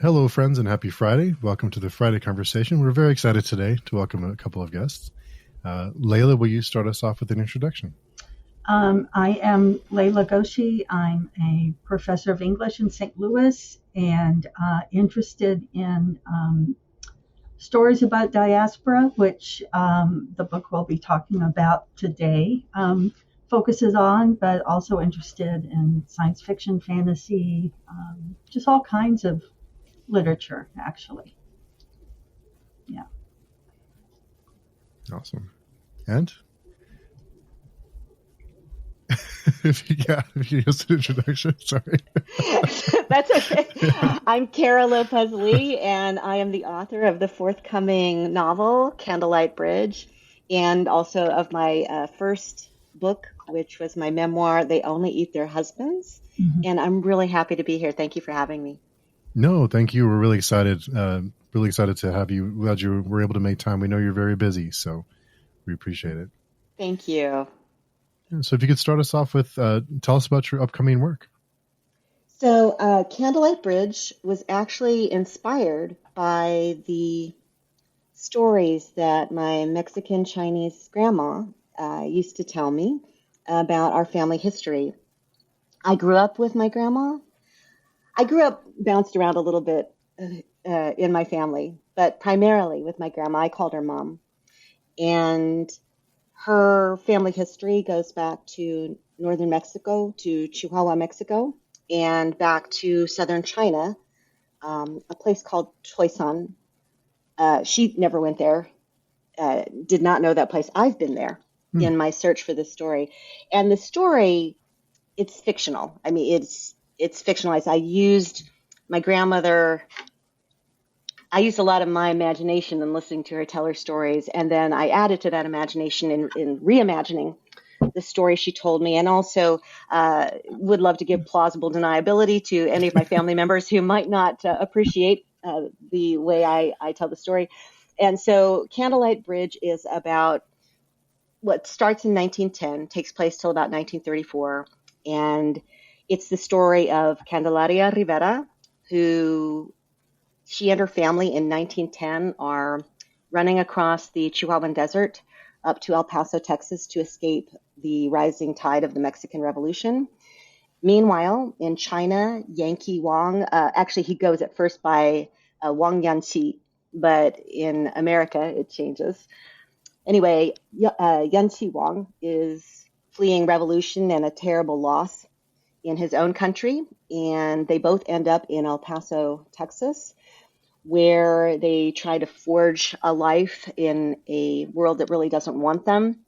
Hello, friends, and happy Friday. Welcome to the Friday Conversation. We're very excited today to welcome a couple of guests. Layla, will you start us off with an introduction? I am Layla Goushey. I'm a professor of English in St. Louis and interested in stories about diaspora, which the book we'll be talking about today focuses on, but also interested in science fiction, fantasy, just all kinds of literature, actually. Yeah. Awesome. And? if you use an introduction, sorry. That's okay. I'm Cara Lopez and I am the author of the forthcoming novel, Candlelight Bridge, and also of my first book, which was my memoir, They Only Eat Their Husbands. Mm-hmm. And I'm really happy to be here. Thank you for having me. No, thank you. We're really excited. Really excited to have you. Glad you were able to make time. We know you're very busy, so we appreciate it. Thank you. So if you could start us off with, tell us about your upcoming work. So Candlelight Bridge was actually inspired by the stories that my Mexican Chinese grandma used to tell me about our family history. I grew up with my grandma. I grew up bounced around a little bit in my family, but primarily with my grandma. I called her Mom. And her family history goes back to northern Mexico, to Chihuahua, Mexico, and back to southern China, a place called Choisan. She never went there, did not know that place. I've been there in my search for this story. And the story, it's fictional. I mean, it's fictionalized. I used a lot of my imagination in listening to her tell her stories, and then I added to that imagination in reimagining the story she told me, and also would love to give plausible deniability to any of my family members who might not appreciate the way I tell the story. And so Candlelight Bridge is about what starts in 1910, takes place till about 1934, and it's the story of Candelaria Rivera, who she and her family in 1910 are running across the Chihuahuan Desert up to El Paso, Texas, to escape the rising tide of the Mexican Revolution. Meanwhile, in China, Yankee Wang, actually he goes at first by Wang Yanqi, but in America it changes. Anyway, Yanqi Wang is fleeing revolution and a terrible loss in his own country, and they both end up in El Paso, Texas, where they try to forge a life in a world that really doesn't want them.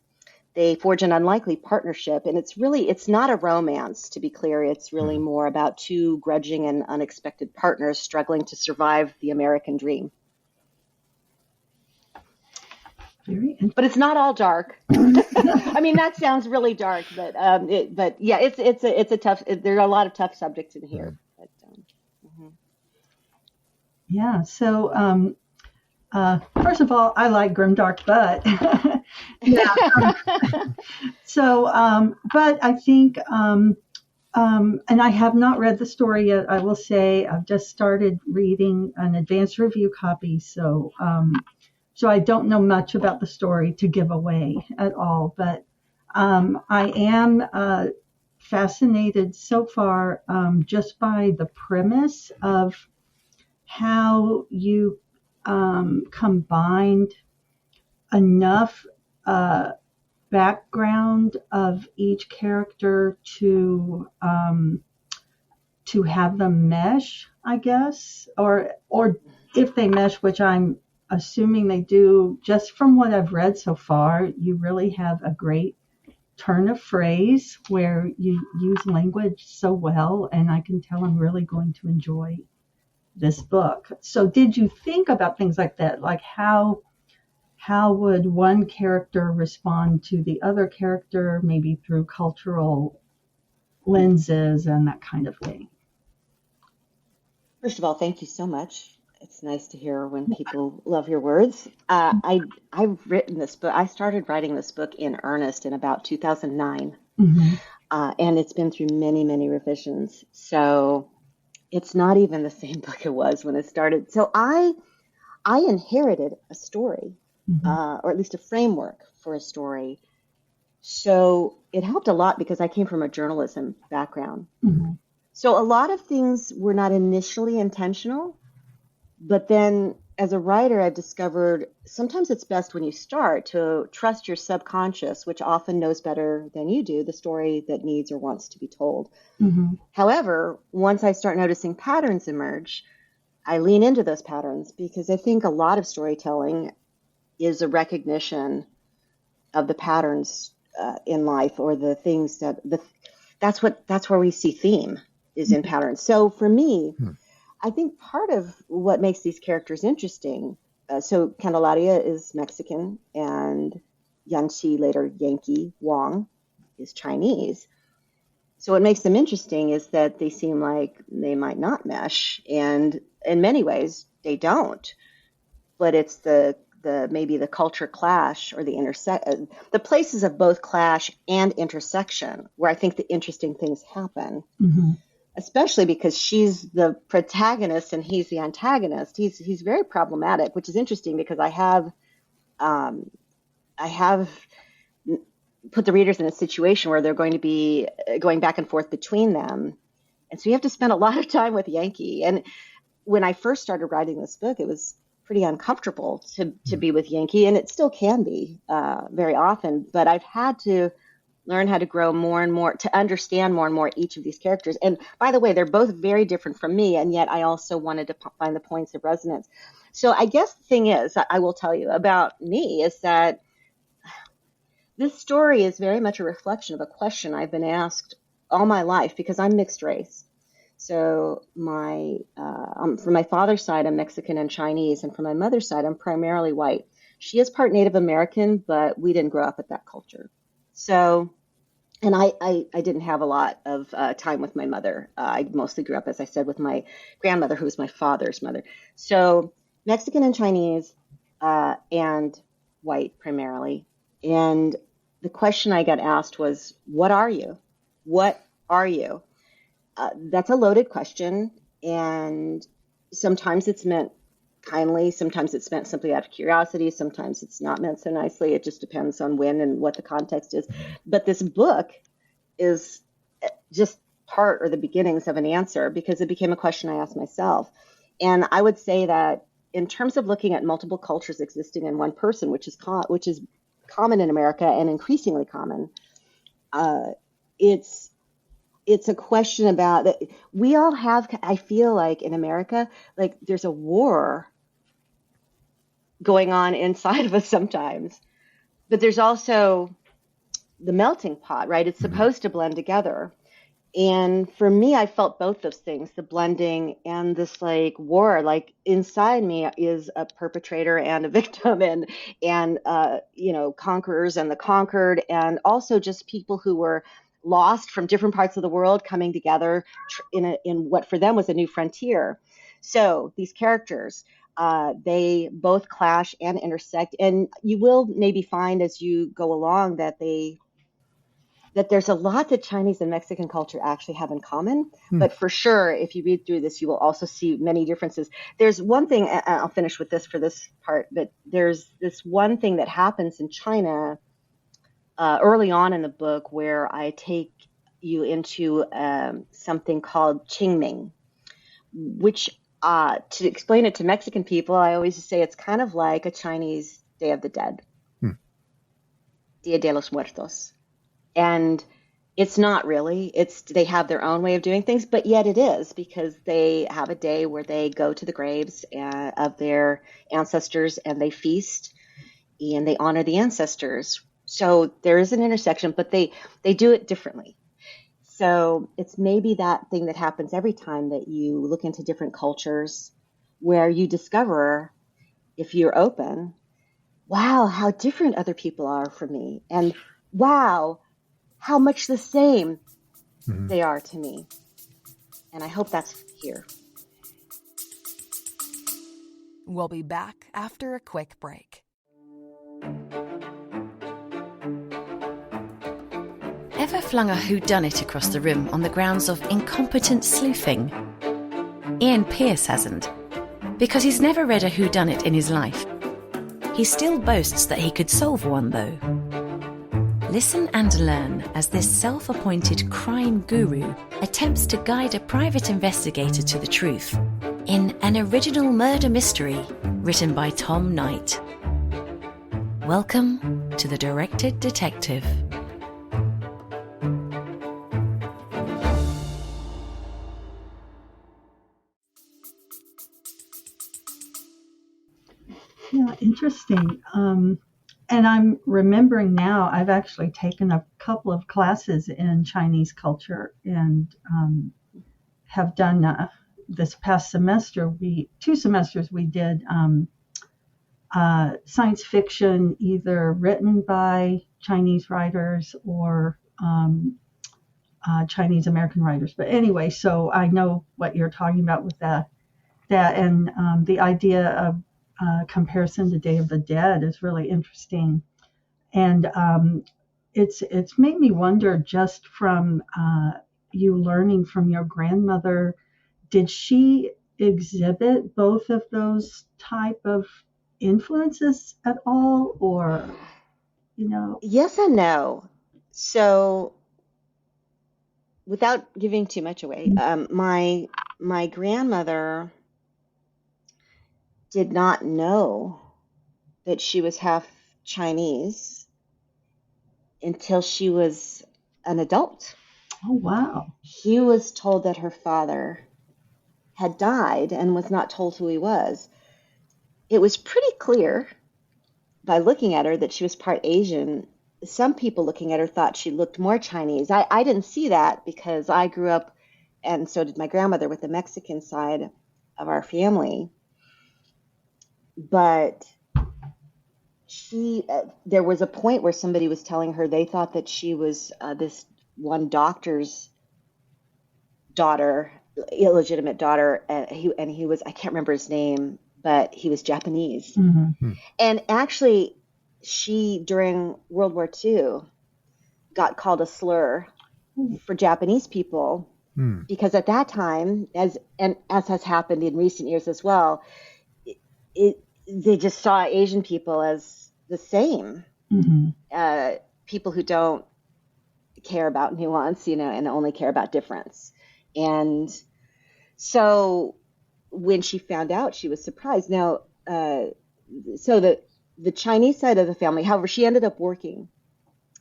They forge an unlikely partnership, and it's not a romance, to be clear. It's really more about two grudging and unexpected partners struggling to survive the American dream. But it's not all dark. I mean, that sounds really dark, but yeah, it's a tough. There are a lot of tough subjects in here. But, Yeah. So first of all, I like grimdark, but yeah. But I think, and I have not read the story yet. I will say I've just started reading an advanced review copy, so I don't know much about the story to give away at all. But I am fascinated so far just by the premise of how you combined enough background of each character to have them mesh, I guess, or if they mesh, which I'm assuming they do. Just from what I've read so far, you really have a great turn of phrase where you use language so well, and I can tell I'm really going to enjoy this book. So did you think about things like that? Like how would one character respond to the other character, maybe through cultural lenses and that kind of thing? First of all, thank you so much. It's nice to hear when people love your words. I've written this book. I started writing this book in earnest in about 2009, and it's been through many, many revisions. So it's not even the same book it was when it started. So I inherited a story, or at least a framework for a story. So it helped a lot because I came from a journalism background. Mm-hmm. So a lot of things were not initially intentional, but then as a writer, I've discovered sometimes it's best when you start to trust your subconscious, which often knows better than you do the story that needs or wants to be told. Mm-hmm. However, once I start noticing patterns emerge, I lean into those patterns because I think a lot of storytelling is a recognition of the patterns in life, or the things that's where we see theme is in patterns. So for me, I think part of what makes these characters interesting, so Candelaria is Mexican and Yanqi, later Yankee Wang, is Chinese. So what makes them interesting is that they seem like they might not mesh, and in many ways they don't. But it's the maybe the culture clash, or the places of both clash and intersection where I think the interesting things happen. Mm-hmm. Especially because she's the protagonist and he's the antagonist. He's very problematic, which is interesting because I have put the readers in a situation where they're going to be going back and forth between them, and so you have to spend a lot of time with Yankee. And when I first started writing this book, it was pretty uncomfortable to be with Yankee, and it still can be very often. But I've had to learn how to grow more and more, to understand more and more each of these characters. And by the way, they're both very different from me, and yet I also wanted to find the points of resonance. So I guess the thing is, I will tell you about me, is that this story is very much a reflection of a question I've been asked all my life, because I'm mixed race. So from my father's side, I'm Mexican and Chinese, and from my mother's side, I'm primarily white. She is part Native American, but we didn't grow up with that culture. So, and I didn't have a lot of time with my mother. I mostly grew up, as I said, with my grandmother, who was my father's mother. So Mexican and Chinese and white primarily. And the question I got asked was, what are you? What are you? That's a loaded question. And sometimes it's meant kindly, sometimes it's meant simply out of curiosity, sometimes it's not meant so nicely. It just depends on when and what the context is. But this book is just part, or the beginnings of an answer, because it became a question I asked myself. And I would say that in terms of looking at multiple cultures existing in one person, which is common in America and increasingly common, it's a question about that we all have. I feel like in America, like there's a war going on inside of us sometimes, but there's also the melting pot, right? It's supposed to blend together. And for me, I felt both those things, the blending and this like war, like inside me is a perpetrator and a victim, and conquerors and the conquered, and also just people who were lost from different parts of the world coming together in what for them was a new frontier. So these characters, they both clash and intersect, and you will maybe find as you go along that there's a lot that Chinese and Mexican culture actually have in common. But for sure, if you read through this, you will also see many differences. There's one thing, and I'll finish with this for this part, but there's this one thing that happens in China early on in the book where I take you into something called Qingming, which to explain it to Mexican people, I always say it's kind of like a Chinese Day of the Dead, Dia de los Muertos. And it's not really. They have their own way of doing things, but yet it is, because they have a day where they go to the graves of their ancestors and they feast and they honor the ancestors. So there is an intersection, but they do it differently. So it's maybe that thing that happens every time that you look into different cultures, where you discover, if you're open, wow, how different other people are from me. And wow, how much the same they are to me. And I hope that's here. We'll be back after a quick break. Ever flung a whodunit across the room on the grounds of incompetent sleuthing? Ian Pearce hasn't, because he's never read a whodunit in his life. He still boasts that he could solve one, though. Listen and learn as this self-appointed crime guru attempts to guide a private investigator to the truth in an original murder mystery written by Tom Knight. Welcome to The Directed Detective. Yeah, interesting. And I'm remembering now, I've actually taken a couple of classes in Chinese culture and have done this past semester, 2 semesters we did science fiction, either written by Chinese writers or Chinese American writers. But anyway, so I know what you're talking about with that and the idea of comparison to Day of the Dead is really interesting. And it's made me wonder, just from you learning from your grandmother, did she exhibit both of those type of influences at all, or, Yes and no. So without giving too much away, my grandmother did not know that she was half Chinese until she was an adult. Oh, wow. She was told that her father had died and was not told who he was. It was pretty clear by looking at her that she was part Asian. Some people looking at her thought she looked more Chinese. I didn't see that because I grew up, and so did my grandmother, with the Mexican side of our family. But there was a point where somebody was telling her they thought that she was this one doctor's daughter, illegitimate daughter, and he was, I can't remember his name, but he was Japanese. Mm-hmm. And actually, she, during World War II, got called a slur for Japanese people because at that time, as has happened in recent years as well, they just saw Asian people as the same, people who don't care about nuance, and only care about difference. And so when she found out, she was surprised. Now, so the Chinese side of the family, however,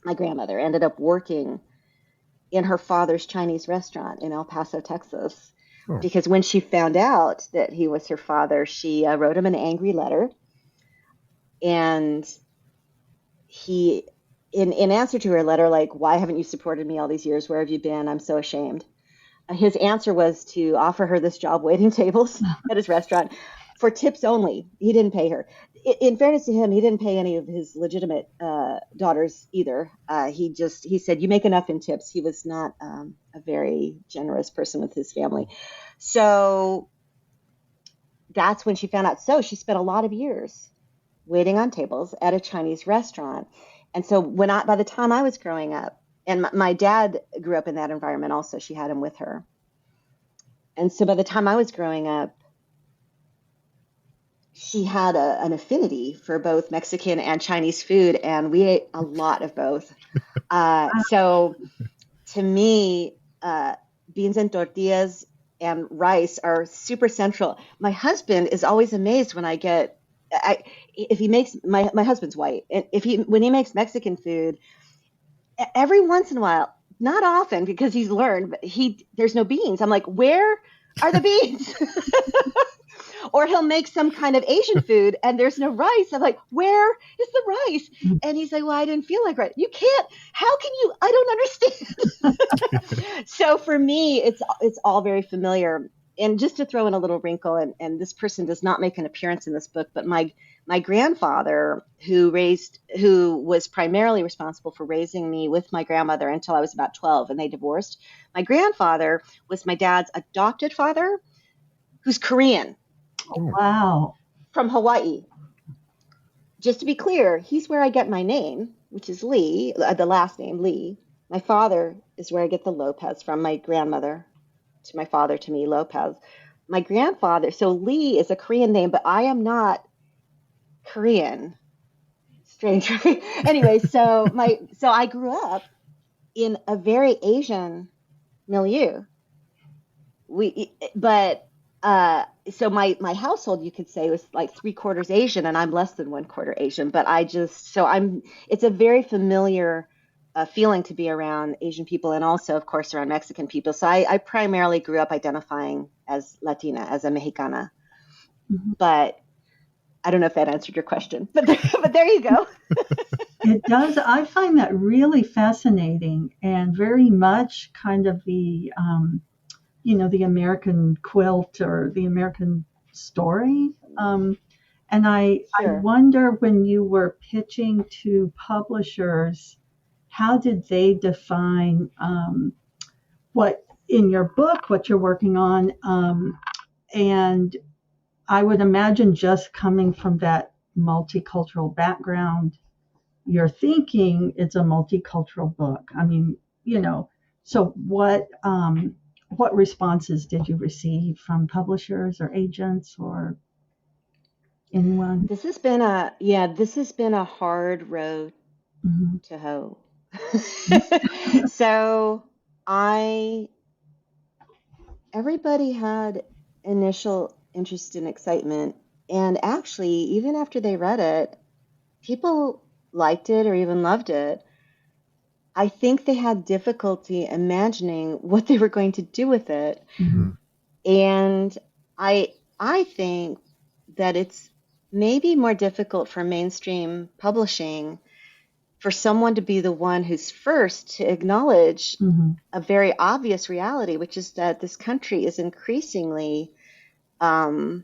my grandmother ended up working in her father's Chinese restaurant in El Paso, Texas. Because when she found out that he was her father, she wrote him an angry letter. And he, in answer to her letter, like, why haven't you supported me all these years? Where have you been? I'm so ashamed. His answer was to offer her this job waiting tables at his restaurant for tips only. He didn't pay her. In fairness to him, he didn't pay any of his legitimate daughters either. He said, you make enough in tips. He was not a very generous person with his family. So that's when she found out. So she spent a lot of years waiting on tables at a Chinese restaurant. And so by the time I was growing up, and my dad grew up in that environment also, she had him with her. And so by the time I was growing up, she had an affinity for both Mexican and Chinese food, and we ate a lot of both. So to me, beans and tortillas and rice are super central. My husband is always amazed when if he makes, my husband's white, and when he makes Mexican food, every once in a while, not often because he's learned, but there's no beans. I'm like, where are the beans? Or he'll make some kind of Asian food and there's no rice. I'm like, where is the rice? And he's like, well, I didn't feel like rice. You can't. How can you? I don't understand. So for me, it's all very familiar. And just to throw in a little wrinkle, and this person does not make an appearance in this book, but my grandfather, who was primarily responsible for raising me with my grandmother until I was about 12, and they divorced. My grandfather was my dad's adopted father, who's Korean. Oh, wow. From Hawaii. Just to be clear, he's where I get my name, which is Lee, the last name, Lee. My father is where I get the Lopez from, my grandmother to my father to me, Lopez. my grandfather, so Lee is a Korean name, but I am not Korean. Strange. Anyway, so I grew up in a very Asian milieu. So my household, you could say, was like 3/4 Asian, and I'm less than 1/4 Asian. But it's a very familiar feeling to be around Asian people, and also, of course, around Mexican people. So I primarily grew up identifying as Latina, as a Mexicana. Mhm. But I don't know if that answered your question, but there you go. It does. I find that really fascinating and very much kind of the the American quilt or the American story. And I Sure. wonder, when you were pitching to publishers, how did they define what in your book, what you're working on? And I would imagine, just coming from that multicultural background, you're thinking it's a multicultural book. I mean, so what responses did you receive from publishers or agents or anyone? This has been a hard road Mhm. to hoe. So everybody had initial interest and excitement, and actually, even after they read it, people liked it or even loved it. I think they had difficulty imagining what they were going to do with it. Mhm. And I think that it's maybe more difficult for mainstream publishing for someone to be the one who's first to acknowledge Mhm. a very obvious reality, which is that this country is increasingly Latinx,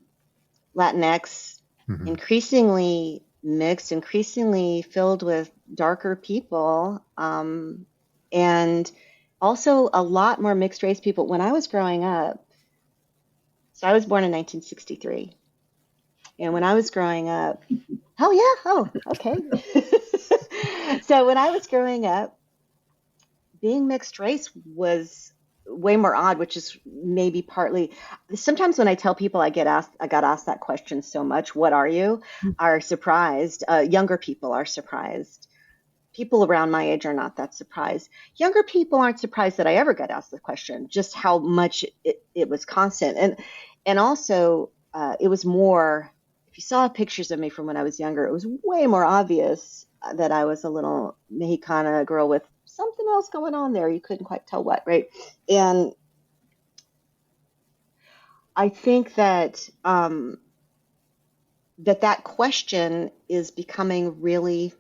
Mhm. increasingly mixed, increasingly filled with darker people, and also a lot more mixed race people. When I was growing up, so I was born in 1963, and when I was growing up, oh yeah, oh okay. So when I was growing up, being mixed race was way more odd, which is maybe partly, sometimes when I tell people I got asked that question so much, what are you, are surprised. Younger people are surprised. People around my age are not that surprised. Younger people aren't surprised that I ever got asked the question, just how much it was constant. And also, it was more, if you saw pictures of me from when I was younger, it was way more obvious that I was a little Mexicana girl with something else going on there. You couldn't quite tell what, right? And I think that that question is becoming really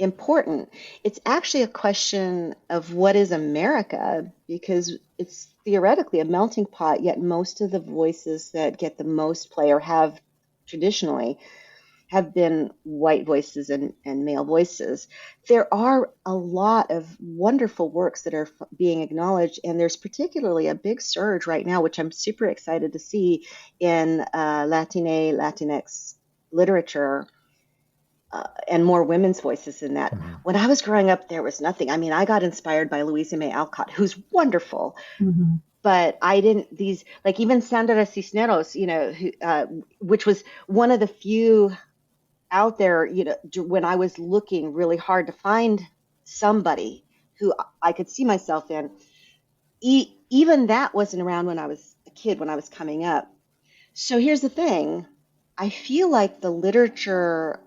important. It's actually a question of what is America, because it's theoretically a melting pot, yet most of the voices that get the most play, or have traditionally, have been white voices and male voices. There are a lot of wonderful works that are being acknowledged, and there's particularly a big surge right now, which I'm super excited to see, in Latinx literature, and more women's voices in that. Mhm. When I was growing up, there was nothing. I mean, I got inspired by Louisa May Alcott, who's wonderful, Mhm. but I didn't, like even Sandra Cisneros, which was one of the few out there, when I was looking really hard to find somebody who I could see myself in. Even that wasn't around when I was a kid, when I was coming up. So here's the thing. I feel like the literature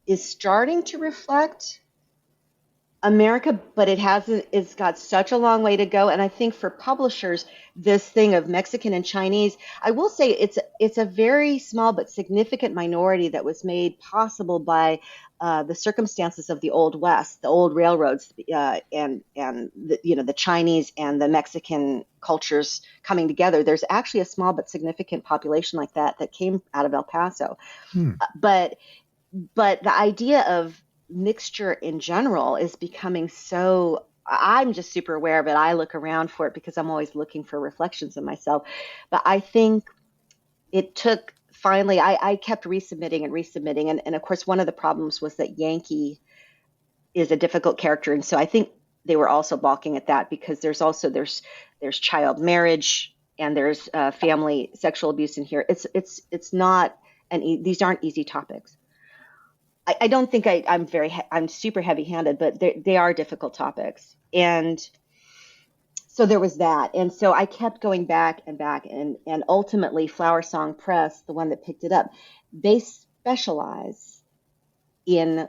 is starting to reflect America, but it's got such a long way to go. And I think for publishers, this thing of Mexican and Chinese, I will say it's a very small but significant minority that was made possible by the circumstances of the Old West, the old railroads, and the Chinese and the Mexican cultures coming together. There's actually a small but significant population like that came out of El Paso. Hmm. But the idea of mixture in general is becoming so, I'm just super aware of it. I look around for it because I'm always looking for reflections of myself. But I think it took, finally, I kept resubmitting and resubmitting. And of course, one of the problems was that Yankee is a difficult character. And so I think they were also balking at that, because there's child marriage and there's family sexual abuse in here. It's not these aren't easy topics. I don't think I'm super heavy-handed, but they are difficult topics. And so there was that. And so I kept going back and back, and ultimately Flower Song Press, the one that picked it up, they specialize in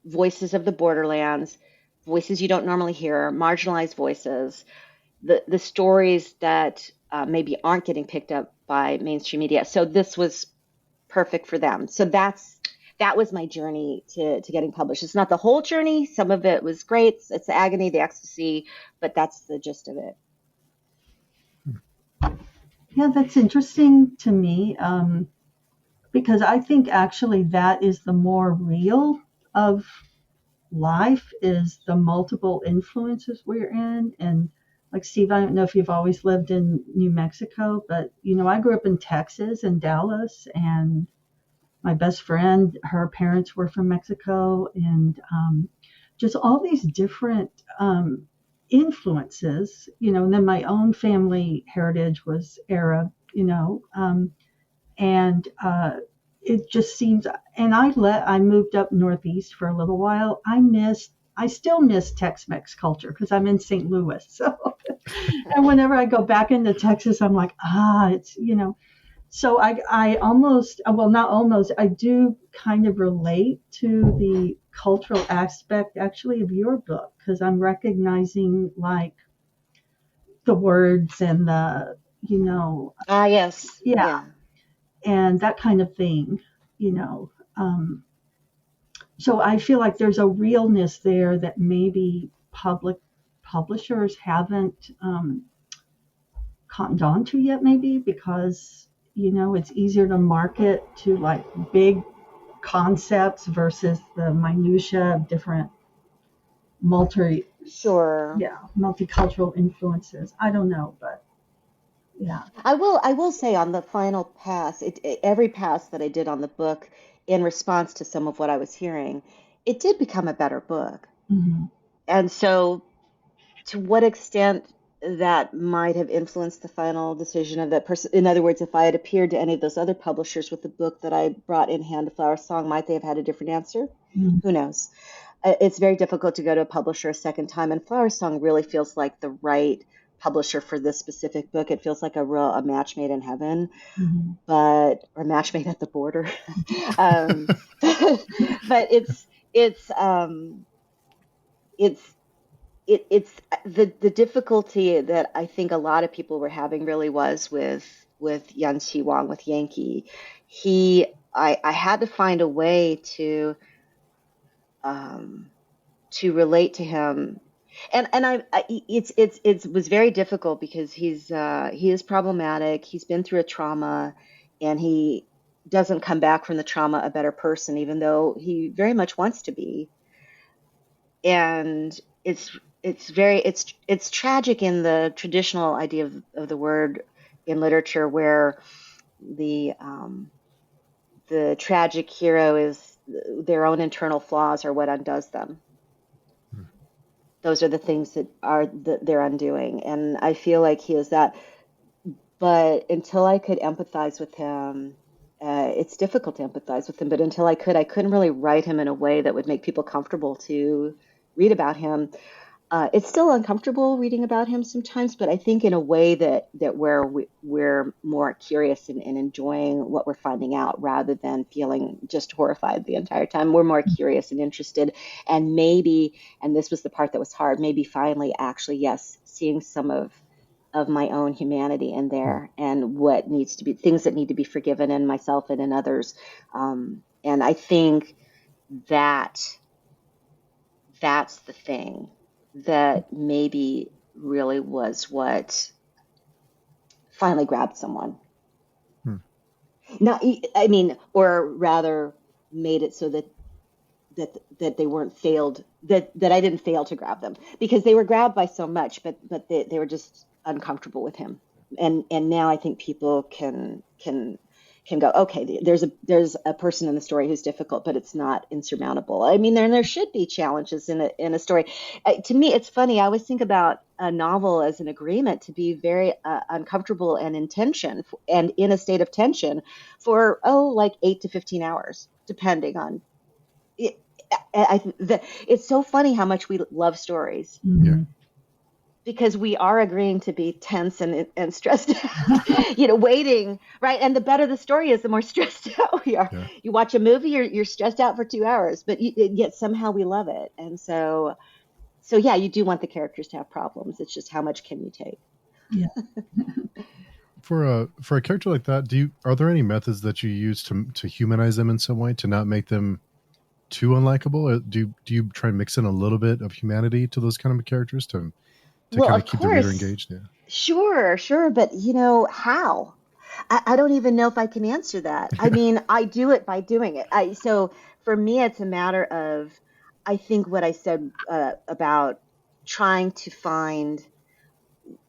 voices of the borderlands, voices you don't normally hear, marginalized voices, the stories that maybe aren't getting picked up by mainstream media. So this was perfect for them. So that was my journey to getting published. It's not the whole journey. Some of it was great. It's the agony, the ecstasy, but that's the gist of it. Yeah, that's interesting to me, because I think actually that is the more real of life, is the multiple influences we're in. And like Steve, I don't know if you've always lived in New Mexico, but I grew up in Texas, in Dallas, and my best friend, her parents were from Mexico, and just all these different influences, and then my own family heritage was Arab, and it just seems, and I moved up Northeast for a little while. I still miss Tex-Mex culture because I'm in St. Louis. So, and whenever I go back into Texas, I'm like, it's, so I almost, well, not almost, I do kind of relate to the cultural aspect actually of your book, because I'm recognizing like the words and the, Yes. yeah, and that kind of thing, so I feel like there's a realness there that maybe publishers haven't cottoned on to yet, maybe because it's easier to market to like big concepts versus the minutia of different multicultural influences. I don't know, but yeah. I will say on the final pass, every pass that I did on the book in response to some of what I was hearing, it did become a better book. Mm-hmm. And so to what extent that might have influenced the final decision of that person. In other words, if I had appeared to any of those other publishers with the book that I brought in hand, A Flower Song, might they have had a different answer? Mm-hmm. Who knows? It's very difficult to go to a publisher a second time, and Flower Song really feels like the right publisher for this specific book. It feels like a match made in heaven, Mm-hmm. or a match made at the border. But it's the difficulty that I think a lot of people were having really was with Yan Xi Wang, with Yankee. I had to find a way to relate to him, and it was very difficult because he is problematic. He's been through a trauma, and he doesn't come back from the trauma a better person, even though he very much wants to be. And it's tragic in the traditional idea of the word in literature, where the tragic hero is their own internal flaws are what undoes them. Those are the things that are their undoing, and I feel like he is that. But until I could empathize with him, it's difficult to empathize with him. But until I couldn't really write him in a way that would make people comfortable to read about him. It's still uncomfortable reading about him sometimes, but I think in a way that where we're more curious and enjoying what we're finding out, rather than feeling just horrified the entire time. We're more curious and interested, and maybe, and this was the part that was hard, maybe finally actually, yes, seeing some of my own humanity in there, and what needs to be, things that need to be forgiven in myself and in others. And I think that's the thing that maybe really was what finally grabbed someone. Not, I mean, or rather made it so that they weren't failed, that I didn't fail to grab them, because they were grabbed by so much, but they were just uncomfortable with him. And now I think people can can go, okay, there's a person in the story who's difficult, but it's not insurmountable. I mean, there should be challenges in a story. To me, it's funny. I always think about a novel as an agreement to be very uncomfortable and in tension and in a state of tension for like 8 to 15 hours, depending on it. It's so funny how much we love stories. Yeah. Because we are agreeing to be tense and stressed out, waiting, right? And the better the story is, the more stressed out we are. Yeah. You watch a movie, you're stressed out for 2 hours, but yet somehow we love it. And so yeah, you do want the characters to have problems. It's just how much can you take? Yeah. For a character like that, are there any methods that you use to humanize them in some way, to not make them too unlikable? Or do you try and mix in a little bit of humanity to those kind of characters to kind of keep the reader engaged? Yeah. Sure. But how? I don't even know if I can answer that. I mean, I do it by doing it. So for me, it's a matter of, I think what I said about trying to find,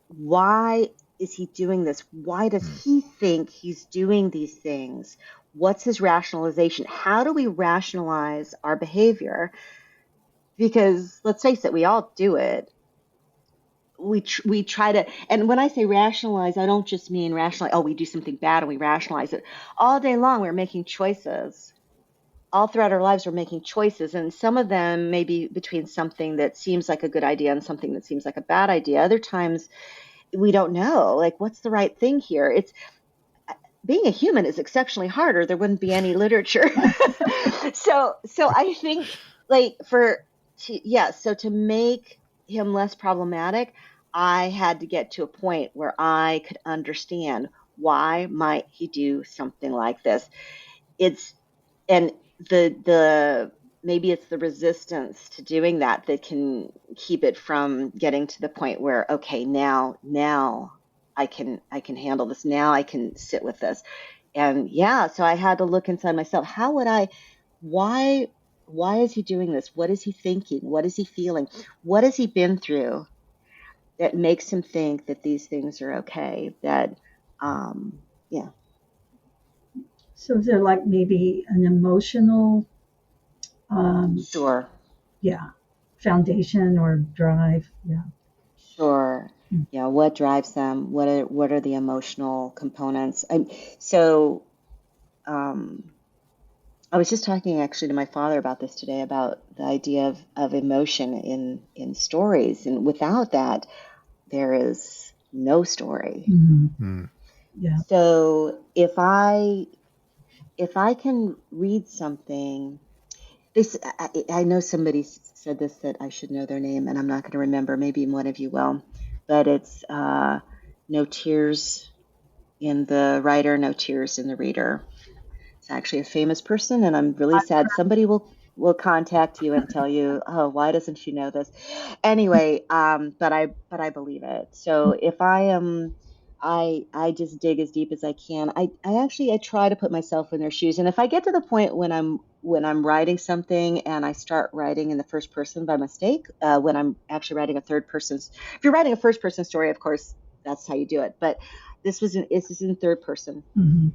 why is he doing this? Why does he think he's doing these things? What's his rationalization? How do we rationalize our behavior? Because let's face it, we all do it. We try to, and when I say rationalize, I don't just mean rationalize, we do something bad and we rationalize it. All day long, we're making choices. All throughout our lives, we're making choices. And some of them may be between something that seems like a good idea and something that seems like a bad idea. Other times, we don't know, like, what's the right thing here? Being a human is exceptionally hard, or there wouldn't be any literature. So I think, like, to make him less problematic, I had to get to a point where I could understand, why might he do something like this? And maybe it's the resistance to doing that can keep it from getting to the point where, okay, now I can handle this. Now I can sit with this. And so I had to look inside myself. Why is he doing this? What is he thinking? What is he feeling? What has he been through that makes him think that these things are okay? So is there like maybe an emotional Sure. foundation or drive? Yeah. Sure. Yeah. What drives them? What are the emotional components? I was just talking actually to my father about this today, about the idea of emotion in stories, and without that, there is no story. Mm-hmm. Yeah. So if I can read something, I know somebody said this, that I should know their name, and I'm not going to remember. Maybe one of you will, but it's no tears in the writer, no tears in the reader. It's actually a famous person, and I'm really sad. Somebody will contact you and tell you, oh, why doesn't she know this? Anyway, but I believe it. So if I just dig as deep as I can. I try to put myself in their shoes. And if I get to the point when I'm writing something and I start writing in the first person by mistake, when I'm actually writing a third person's, if you're writing a first person story, of course, that's how you do it. But this is in third person. Mm-hmm.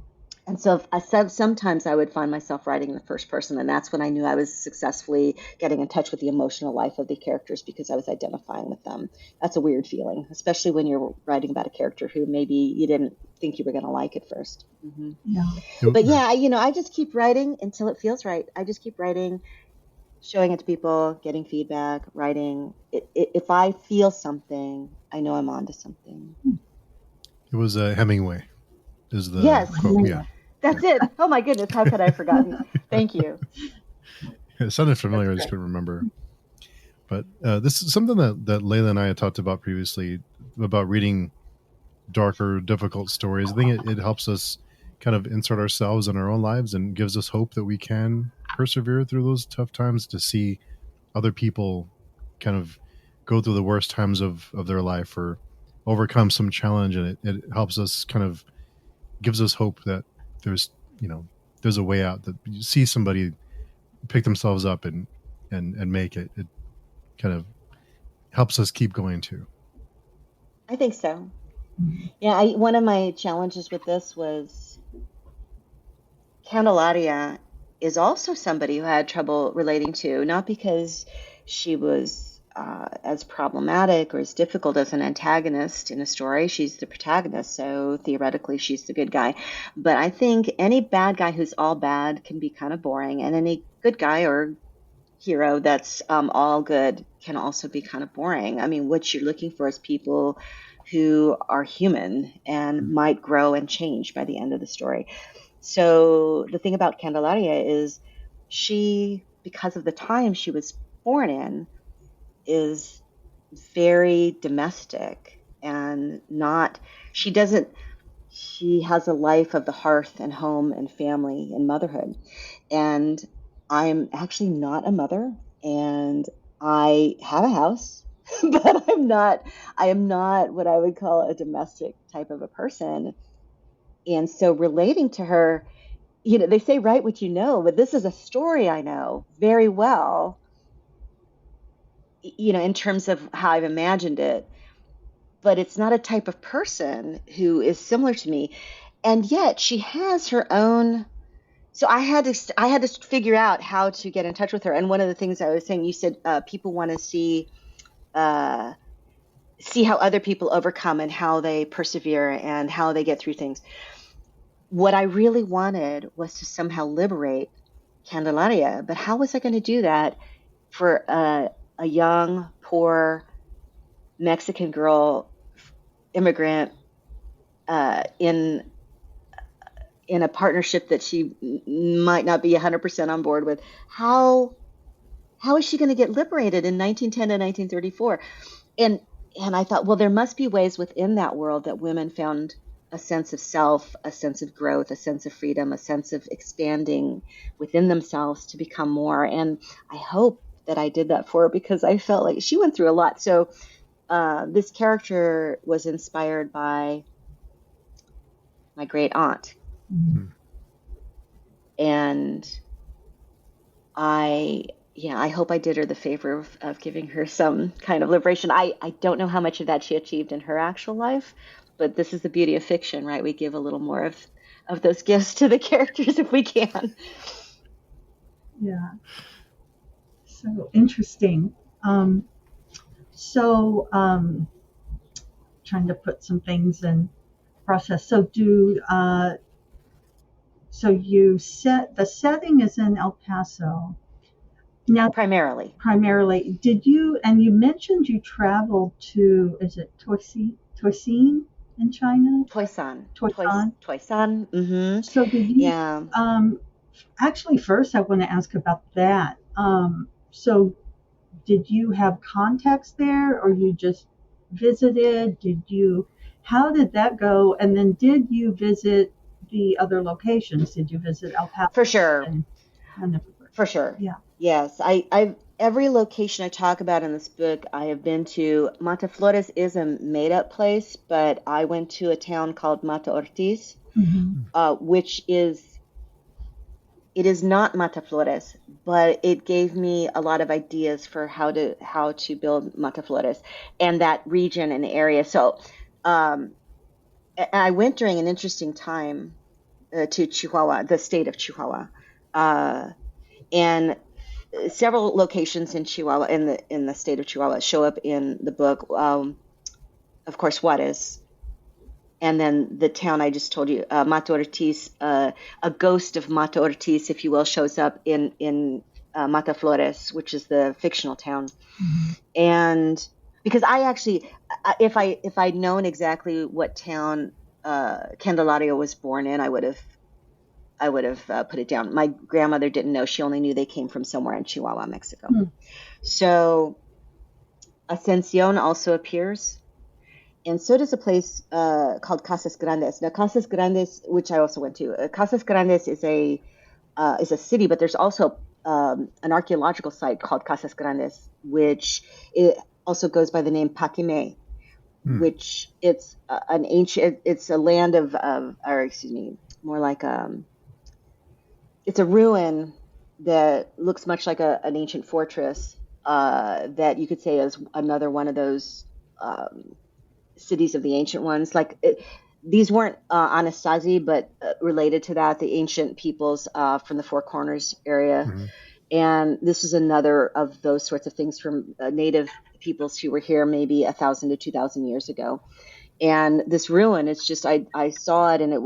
And so sometimes I would find myself writing in the first person, and that's when I knew I was successfully getting in touch with the emotional life of the characters, because I was identifying with them. That's a weird feeling, especially when you're writing about a character who maybe you didn't think you were going to like at first. Mm-hmm. Yeah. But I just keep writing until it feels right. I just keep writing, showing it to people, getting feedback, writing. If I feel something, I know I'm onto something. It was Hemingway. Is the quote? Yeah. That's it. Oh my goodness, how could I have forgotten? Thank you. It sounded familiar, I just couldn't remember. But this is something that Layla and I had talked about previously, about reading darker, difficult stories. I think it helps us kind of insert ourselves in our own lives and gives us hope that we can persevere through those tough times, to see other people kind of go through the worst times of their life or overcome some challenge. And it helps us, kind of gives us hope that there's a way out, that you see somebody pick themselves up and make it. It kind of helps us keep going too. I think so. Yeah. One of my challenges with this was Candelaria is also somebody who had trouble relating to, not because she was as problematic or as difficult as an antagonist in a story. She's the protagonist, so theoretically she's the good guy. But I think any bad guy who's all bad can be kind of boring, and any good guy or hero that's all good can also be kind of boring. I mean, what you're looking for is people who are human and might grow and change by the end of the story. So the thing about Candelaria is she, because of the time she was born in, is very domestic and not, she has a life of the hearth and home and family and motherhood. And I'm actually not a mother, and I have a house, but I am not what I would call a domestic type of a person. And so relating to her, they say write what you know, but this is a story I know very well, in terms of how I've imagined it. But it's not a type of person who is similar to me. And yet she has her own. So I had to figure out how to get in touch with her. And one of the things I was saying, you said people want to see how other people overcome and how they persevere and how they get through things. What I really wanted was to somehow liberate Candelaria, but how was I going to do that for a young, poor Mexican girl, immigrant, in a partnership that she might not be 100% on board with? How is she going to get liberated in 1910 to 1934? And I thought, well, there must be ways within that world that women found a sense of self, a sense of growth, a sense of freedom, a sense of expanding within themselves to become more. And I hope that I did that for her, because I felt like she went through a lot. So this character was inspired by my great aunt. Mm-hmm. And I hope I did her the favor of giving her some kind of liberation. I don't know how much of that she achieved in her actual life, but this is the beauty of fiction, right? We give a little more of those gifts to the characters if we can. Yeah. So interesting. Trying to put some things in process. So you set the setting is in El Paso. Now, primarily. Did you mentioned you traveled to, is it Toisin in China? Toisan. Mm-hmm. So did you? Yeah. Actually, first I want to ask about that. So did you have contacts there, or you just visited? How did that go? And then did you visit the other locations? Did you visit El Paso? For sure. For sure. Yeah. Yes. I've every location I talk about in this book I have been to. Mataflores is a made-up place, but I went to a town called Mata Ortiz, mm-hmm. Which it is not Mataflores, but it gave me a lot of ideas for how to build Mataflores and that region and area. So I went during an interesting time to Chihuahua, the state of Chihuahua, and several locations in Chihuahua, in the state of Chihuahua, show up in the book. Of course, Juarez. And then the town I just told you, Mata Ortiz, a ghost of Mata Ortiz, if you will, shows up in Mataflores, which is the fictional town. Mm-hmm. And because I actually, if I'd known exactly what town Candelaria was born in, I would have put it down. My grandmother didn't know; she only knew they came from somewhere in Chihuahua, Mexico. Mm. So Ascension also appears. And so does a place called Casas Grandes. Now, Casas Grandes, which I also went to, Casas Grandes is a city, but there's also an archaeological site called Casas Grandes, which it also goes by the name Paquime, which it's an ancient. It's a land more like it's a ruin that looks much like an ancient fortress that you could say is another one of those. Cities of the ancient ones, these weren't Anasazi, but related to that, the ancient peoples from the Four Corners area. Mm-hmm. And this is another of those sorts of things from native peoples who were here maybe 1,000 to 2,000 years ago. And this ruin, it's just, I saw it, and I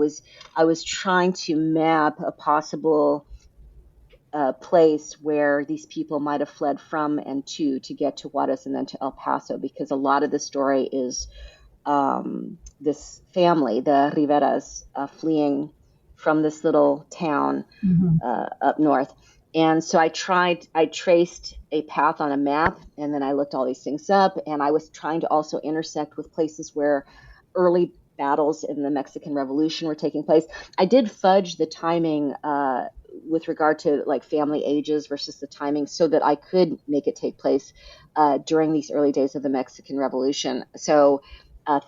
was trying to map a possible place where these people might have fled from and to get to Juarez and then to El Paso, because a lot of the story is this family, the Riveras, fleeing from this little town up north. And so I traced a path on a map, and then I looked all these things up, and I was trying to also intersect with places where early battles in the Mexican Revolution were taking place. I did fudge the timing with regard to like family ages versus the timing so that I could make it take place during these early days of the Mexican Revolution. So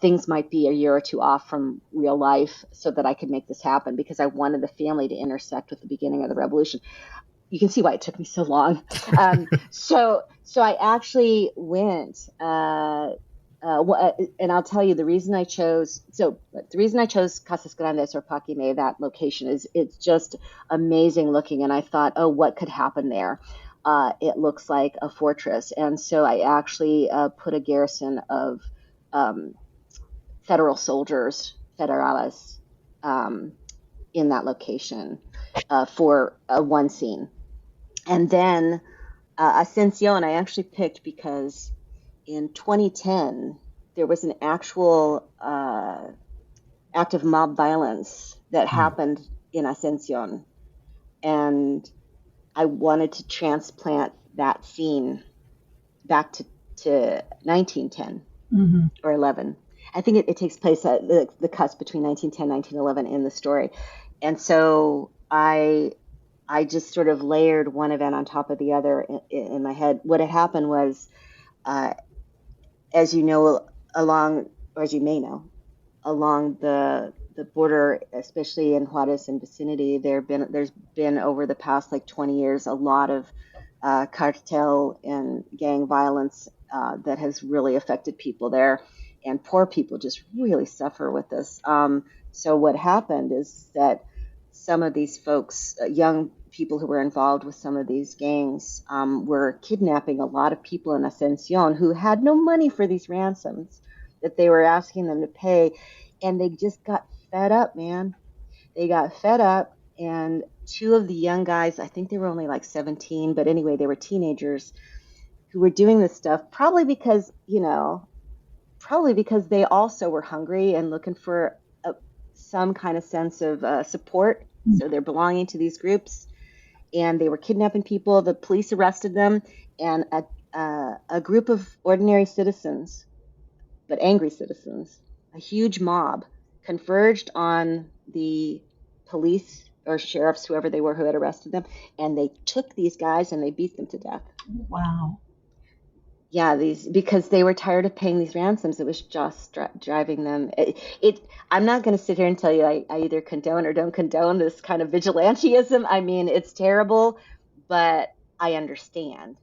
things might be a year or two off from real life so that I could make this happen, because I wanted the family to intersect with the beginning of the revolution. You can see why it took me so long. So I actually went, and I'll tell you the reason I chose Casas Grandes or Paquimé, that location, is it's just amazing looking. And I thought, oh, what could happen there? It looks like a fortress. And so I actually put a garrison of federal soldiers, federales, in that location for one scene. And then Ascension I actually picked because in 2010 there was an actual act of mob violence that happened in Ascension, and I wanted to transplant that scene back to 1910 or 11. I think it takes place at the cusp between 1910 and 1911 in the story. And so I just sort of layered one event on top of the other in my head. What had happened was, as you know, as you may know, along the border, especially in Juarez and vicinity, there's been over the past like 20 years a lot of cartel and gang violence that has really affected people there, and poor people just really suffer with this. So what happened is that some of these folks, young people who were involved with some of these gangs, were kidnapping a lot of people in Ascension who had no money for these ransoms that they were asking them to pay. And they just got fed up, man. They got fed up. And two of the young guys, I think they were only like 17, but anyway, they were teenagers who were doing this stuff, probably because they also were hungry and looking for some kind of sense of support. So they're belonging to these groups, and they were kidnapping people. The police arrested them, and a group of ordinary citizens, but angry citizens, a huge mob, converged on the police or sheriffs, whoever they were, who had arrested them, and they took these guys and they beat them to death. Wow. Yeah, because they were tired of paying these ransoms. It was just driving them. I'm not going to sit here and tell you I either condone or don't condone this kind of vigilantism. I mean, it's terrible, but I understand.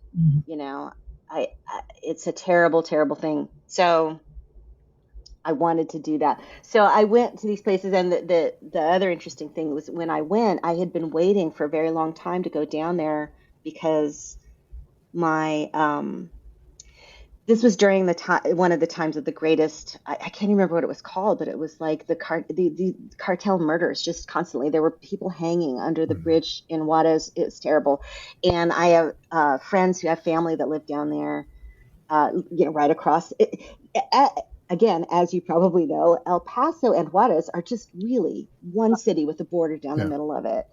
It's a terrible, terrible thing. So I wanted to do that. So I went to these places, and the other interesting thing was when I went, I had been waiting for a very long time to go down there because this was during the time, one of the times of the greatest, I can't remember what it was called, but it was like the cartel murders just constantly. There were people hanging under the bridge in Juarez. It was terrible. And I have friends who have family that live down there, right across. Again, as you probably know, El Paso and Juarez are just really one city with a border down the middle of it.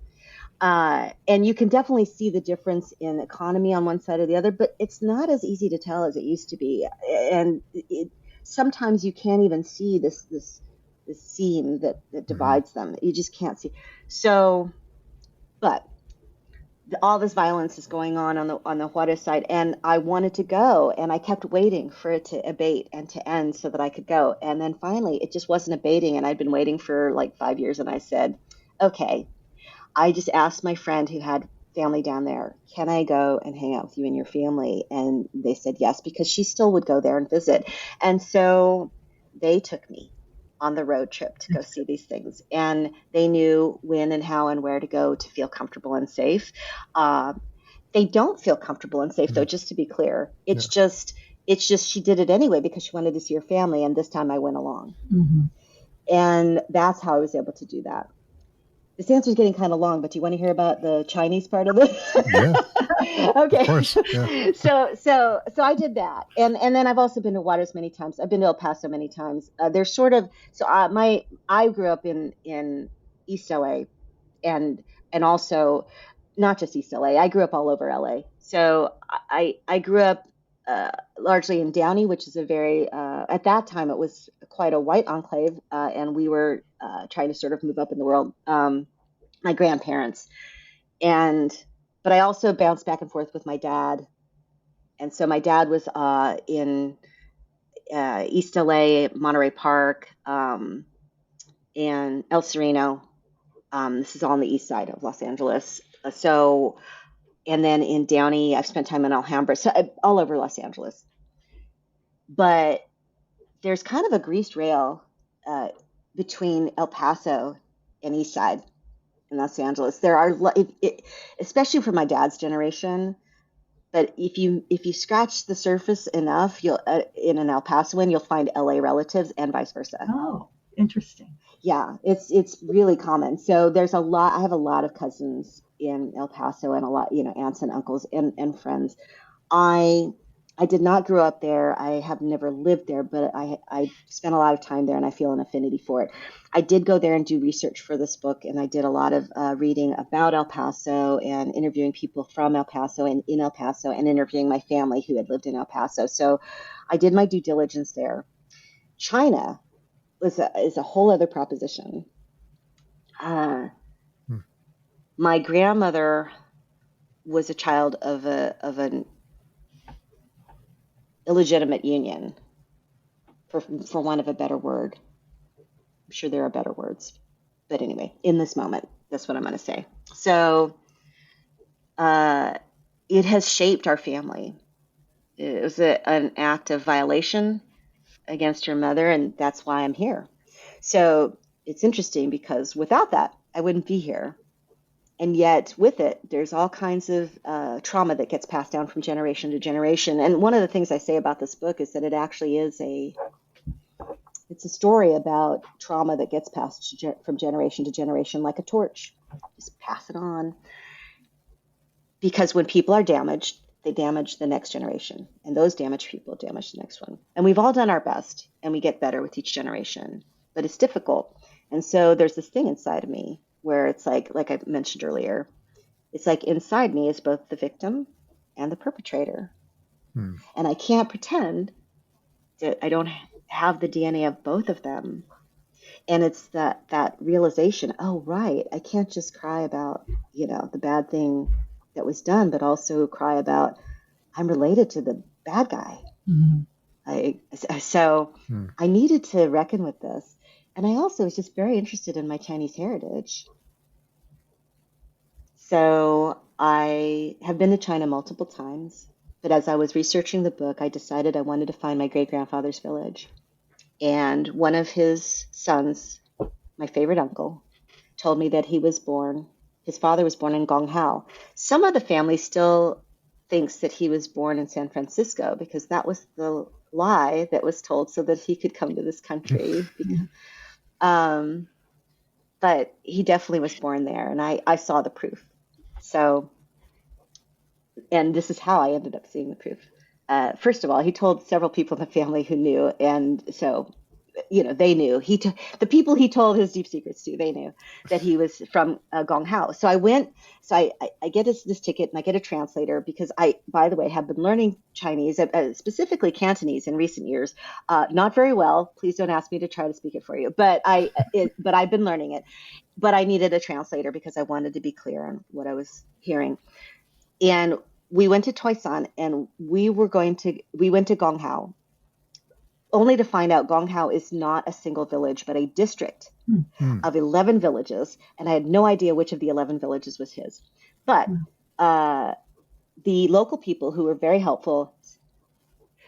And you can definitely see the difference in economy on one side or the other, but it's not as easy to tell as it used to be. And sometimes you can't even see this seam that divides them. You just can't see. So, but all this violence is going on the Juarez side, and I wanted to go, and I kept waiting for it to abate and to end so that I could go. And then finally, it just wasn't abating, and I'd been waiting for like 5 years, and I said, okay. I just asked my friend who had family down there, can I go and hang out with you and your family? And they said yes, because she still would go there and visit. And so they took me on the road trip to go see these things. And they knew when and how and where to go to feel comfortable and safe. They don't feel comfortable and safe, though, just to be clear. It's just she did it anyway because she wanted to see her family. And this time I went along. Mm-hmm. And that's how I was able to do that. This answer is getting kind of long, but do you want to hear about the Chinese part of it? Yeah. Okay. Of course. Yeah. So I did that, and then I've also been to Juarez many times. I've been to El Paso many times. There's sort of I grew up in East LA, and also not just East LA. I grew up all over LA. So I grew up largely in Downey, which is a very at that time it was quite a white enclave, and we were trying to sort of move up in the world. My grandparents, but I also bounced back and forth with my dad, and so my dad was in East LA, Monterey Park, and El Sereno. This is all on the east side of Los Angeles. And then in Downey, I've spent time in Alhambra, so all over Los Angeles. But there's kind of a greased rail between El Paso and East Side in Los Angeles. There are, especially for my dad's generation. But if you scratch the surface enough, you'll in an El Pasoan, you'll find LA relatives and vice versa. Oh, interesting. Yeah, it's really common. So there's a lot. I have a lot of cousins in El Paso and a lot, aunts and uncles and friends. I did not grow up there. I have never lived there, but I spent a lot of time there and I feel an affinity for it. I did go there and do research for this book, and I did a lot of reading about El Paso and interviewing people from El Paso and in El Paso and interviewing my family who had lived in El Paso. So I did my due diligence there. China is a whole other proposition. My grandmother was a child of an illegitimate union, for want of a better word. I'm sure there are better words, but anyway, in this moment, that's what I'm going to say. So it has shaped our family. It was an act of violation against her mother, and that's why I'm here. So it's interesting because without that, I wouldn't be here. And yet with it, there's all kinds of trauma that gets passed down from generation to generation. And one of the things I say about this book is that it actually is it's a story about trauma that gets passed from generation to generation like a torch. Just pass it on. Because when people are damaged, they damage the next generation. And those damaged people damage the next one. And we've all done our best, and we get better with each generation. But it's difficult. And so there's this thing inside of me where it's like I mentioned earlier, it's like inside me is both the victim and the perpetrator. And I can't pretend that I don't have the DNA of both of them. And it's that realization, oh, right, I can't just cry about, the bad thing that was done, but also cry about I'm related to the bad guy. Mm-hmm. I needed to reckon with this. And I also was just very interested in my Chinese heritage. So I have been to China multiple times, but as I was researching the book, I decided I wanted to find my great-grandfather's village. And one of his sons, my favorite uncle, told me that his father was born in Gonghao. Some of the family still thinks that he was born in San Francisco because that was the lie that was told so that he could come to this country. But he definitely was born there, and I saw the proof. So, and this is how I ended up seeing the proof. First of all, he told several people in the family who knew, and so, they knew. The people he told his deep secrets to, they knew that he was from Gonghao. So I went. So I get this ticket, and I get a translator because I, by the way, have been learning Chinese, specifically Cantonese, in recent years. Not very well. Please don't ask me to try to speak it for you. But I've been learning it. But I needed a translator because I wanted to be clear on what I was hearing. And we went to Toisan, and we went to Gonghao, only to find out Gonghao is not a single village, but a district of 11 villages. And I had no idea which of the 11 villages was his. But the local people who were very helpful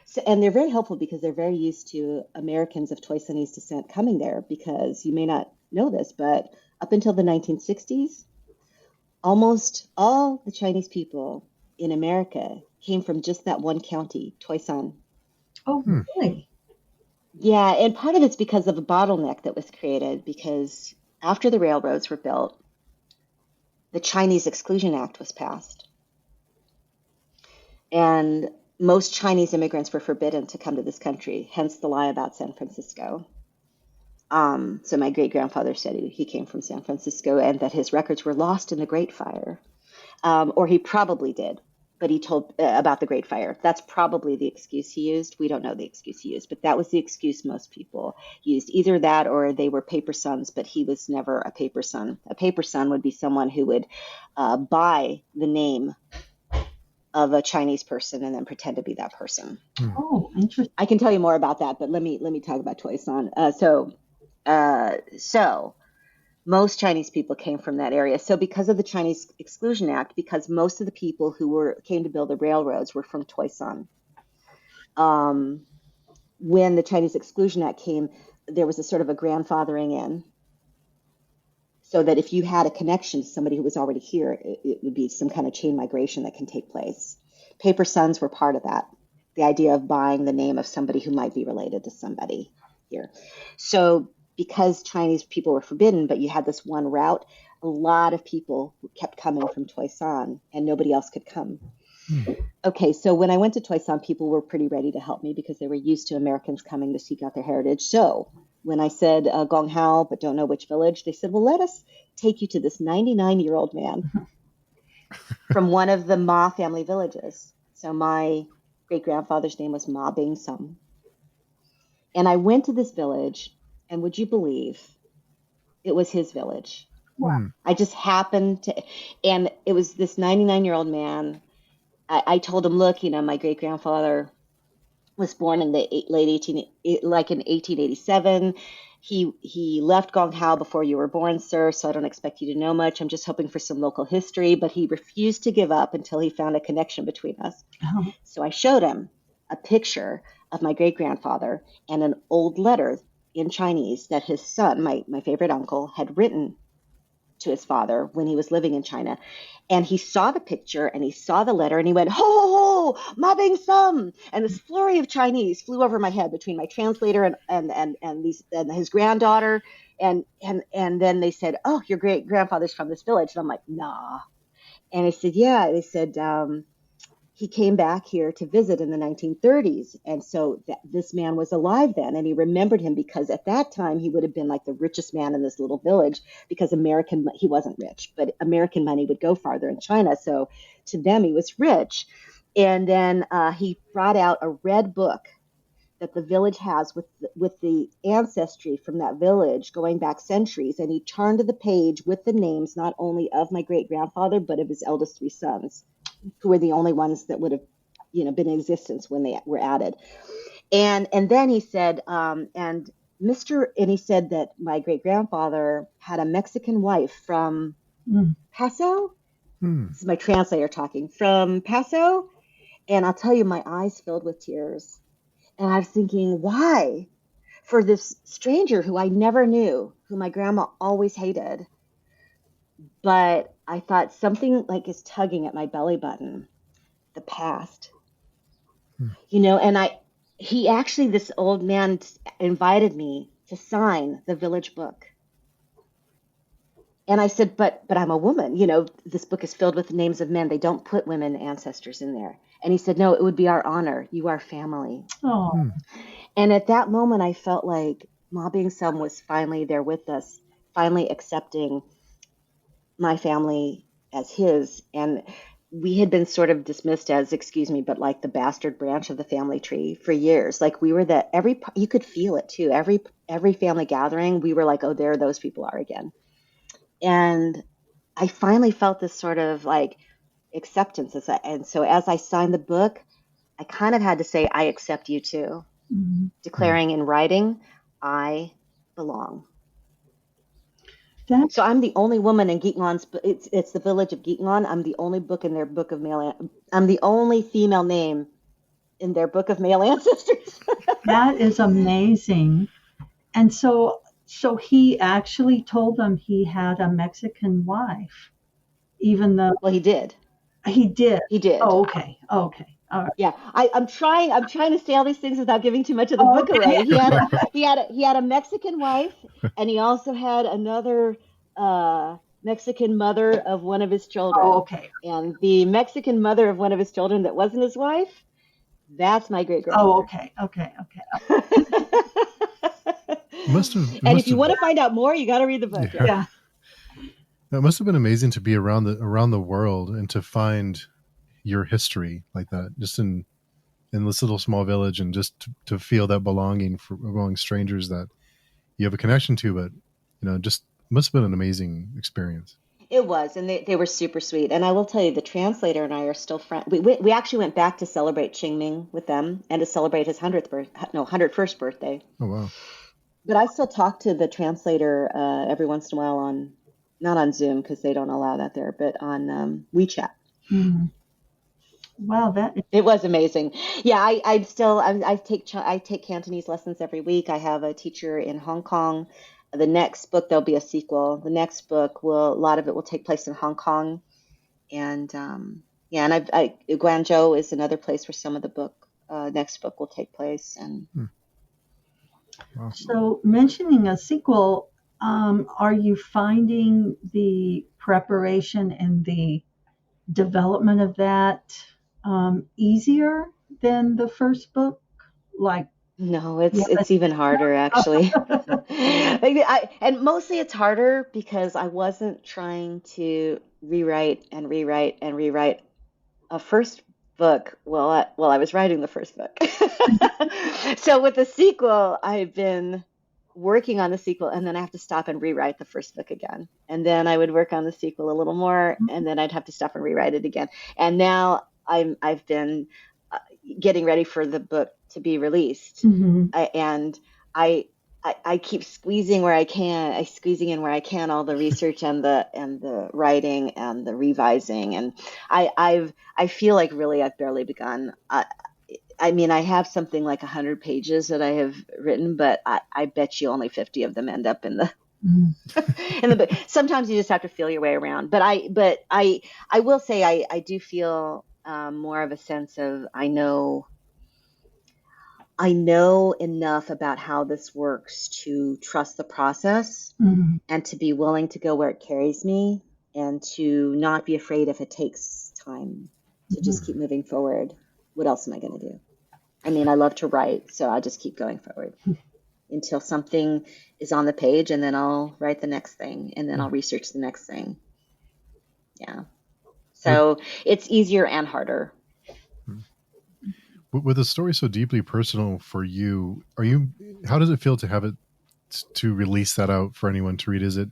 So, and they're very helpful because they're very used to Americans of Toisanese descent coming there, because you may not know this, but up until the 1960s, almost all the Chinese people in America came from just that one county, Toisan. Oh, really? Yeah, and part of it's because of a bottleneck that was created, because after the railroads were built, the Chinese Exclusion Act was passed. And most Chinese immigrants were forbidden to come to this country, hence the lie about San Francisco. So my great-grandfather said he came from San Francisco and that his records were lost in the Great Fire. Or he probably did, but he told about the Great Fire. That's probably the excuse he used. We don't know the excuse he used, but that was the excuse most people used. Either that or they were paper sons, but he was never a paper son. A paper son would be someone who would buy the name of a Chinese person and then pretend to be that person. Oh, interesting. I can tell you more about that, but let me talk about Toisan. So most Chinese people came from that area. So because of the Chinese Exclusion Act, because most of the people who came to build the railroads were from Toisan. When the Chinese Exclusion Act came, there was a sort of a grandfathering in, so that if you had a connection to somebody who was already here, it would be some kind of chain migration that can take place. Paper sons were part of that, the idea of buying the name of somebody who might be related to somebody here. So because Chinese people were forbidden, but you had this one route, a lot of people kept coming from Toisan and nobody else could come. Okay, so when I went to Toisan, people were pretty ready to help me because they were used to Americans coming to seek out their heritage. So when I said Gong Hao, but don't know which village, they said, well, let us take you to this 99-year-old man from one of the Ma family villages. So my great-grandfather's name was Ma Bing Sum. And I went to this village, and would you believe it was his village? Wow. I just happened to, and it was this 99-year-old man. I told him, look, my great-grandfather was born in the late 1887. He left Gong Hao before you were born, sir, so I don't expect you to know much. I'm just hoping for some local history, but he refused to give up until he found a connection between us. Oh. So I showed him a picture of my great-grandfather and an old letter in Chinese that his son, my favorite uncle, had written to his father when he was living in China. And he saw the picture and he saw the letter and he went, ho, ho, ho, ma bing sum. And this flurry of Chinese flew over my head between my translator and his granddaughter. And then they said, oh, your great grandfather's from this village. And I'm like, nah. And I said, yeah. They said, he came back here to visit in the 1930s. And so this man was alive then. And he remembered him because at that time he would have been like the richest man in this little village, because he wasn't rich, but American money would go farther in China. So to them, he was rich. And then he brought out a red book that the village has with the ancestry from that village going back centuries. And he turned to the page with the names, not only of my great grandfather, but of his eldest three sons, who were the only ones that would have, been in existence when they were added. And then he said, and he said that my great grandfather had a Mexican wife from Paso. This is my translator talking, from Paso. And I'll tell you, my eyes filled with tears. And I was thinking, why? For this stranger who I never knew, who my grandma always hated. But I thought something like is tugging at my belly button, the past. And this old man invited me to sign the village book. And I said, but I'm a woman. This book is filled with the names of men. They don't put women ancestors in there. And he said, no, it would be our honor. You are family. Oh. And at that moment, I felt like Ma Bing Sum was finally there with us, finally accepting my family as his. And we had been sort of dismissed as, excuse me, but like the bastard branch of the family tree for years. Like we were you could feel it too. Every family gathering, we were like, oh, there those people are again. And I finally felt this sort of like acceptance. And so as I signed the book, I kind of had to say, I accept you too. Declaring in writing, I belong. So I'm the only woman in Geetngon's. It's the village of Geetngon. I'm the only book in their book of male. I'm the only female name in their book of male ancestors. That is amazing. And so he actually told them he had a Mexican wife, even though Well, he did. he did. He did. Oh, okay. Okay. All right. Yeah, I'm trying to say all these things without giving too much of the book away. He had a Mexican wife, and he also had another Mexican mother of one of his children. Oh, okay. And the Mexican mother of one of his children that wasn't his wife, that's my great grandmother. Oh, okay. Okay. Okay. And if you want to find out more, you got to read the book. Yeah. It must have been amazing to be around the world and to find your history like that, just in this little small village, and just to feel that belonging among strangers that you have a connection to, but just must have been an amazing experience. It was, and they were super sweet. And I will tell you, the translator and I are still friends. We actually went back to celebrate Qingming with them and to celebrate his 101st birthday. Oh wow! But I still talk to the translator every once in a while not on Zoom because they don't allow that there, but on WeChat. Mm-hmm. Wow, it was amazing. Yeah, I take Cantonese lessons every week. I have a teacher in Hong Kong. The next book, there'll be a sequel. The next book a lot of it will take place in Hong Kong, and and Guangzhou is another place where some of the next book will take place. And wow. So, mentioning a sequel, are you finding the preparation and the development of that easier than the first book? No, it's even harder actually. And mostly it's harder because I wasn't trying to rewrite a first book while I was writing the first book. So with the sequel, I've been working on the sequel, and then I have to stop and rewrite the first book again. And then I would work on the sequel a little more, and then I'd have to stop and rewrite it again. And now I've been getting ready for the book to be released. Mm-hmm. And I keep squeezing where I can, squeezing in where I can all the research and the writing and the revising. And I feel like really I've barely begun. I mean, I have something like 100 pages that I have written, but I bet you only 50 of them end up in the in the book. Sometimes you just have to feel your way around. But I will say I do feel more of a sense of I know enough about how this works to trust the process, Mm-hmm. and to be willing to go where it carries me, and to not be afraid if it takes time to just keep moving forward. What else am I going to do? I mean, I love to write, so I'll just keep going forward until something is on the page, and then I'll write the next thing, and then I'll research the next thing. Yeah. So it's easier and harder. With a story so deeply personal for you, how does it feel to have it to release that out for anyone to read? Is it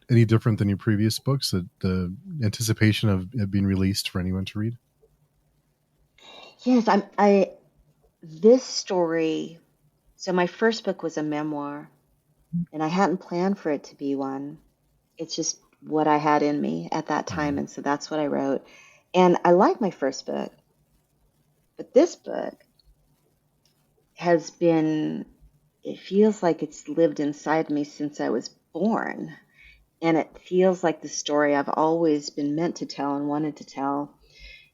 any different than your previous books, that the anticipation of it being released for anyone to read? Yes, this story, so my first book was a memoir, and I hadn't planned for it to be one. It's just what I had in me at that time, and so that's what I wrote. And I like my first book. But this book it feels like it's lived inside me since I was born. And it feels like the story I've always been meant to tell and wanted to tell.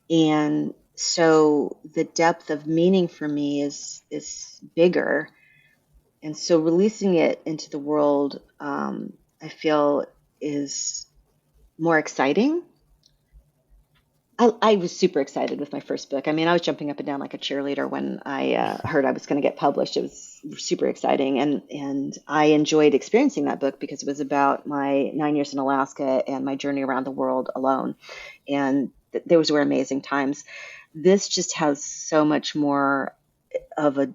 And so the depth of meaning for me is bigger. And so releasing it into the world, I feel is more exciting. I was super excited with my first book. I mean, I was jumping up and down like a cheerleader when I heard I was going to get published. It was super exciting. And I enjoyed experiencing that book because it was about my 9 years in Alaska and my journey around the world alone. And those were amazing times. This just has so much more of a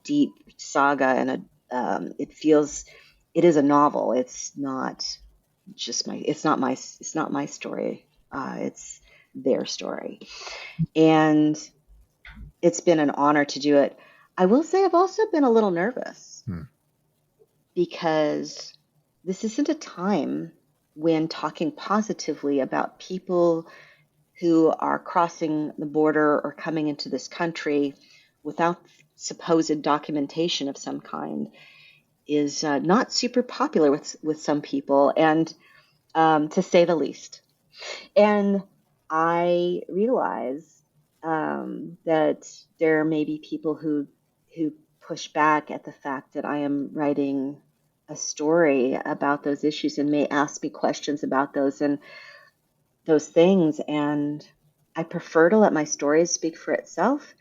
deep saga, and it is a novel. It's not my story. It's their story. And it's been an honor to do it. I will say I've also been a little nervous because this isn't a time when talking positively about people who are crossing the border or coming into this country without supposed documentation of some kind is not super popular with some people, and to say the least. And I realize that there may be people who push back at the fact that I am writing a story about those issues and may ask me questions about those and those things. And I prefer to let my stories speak for itself.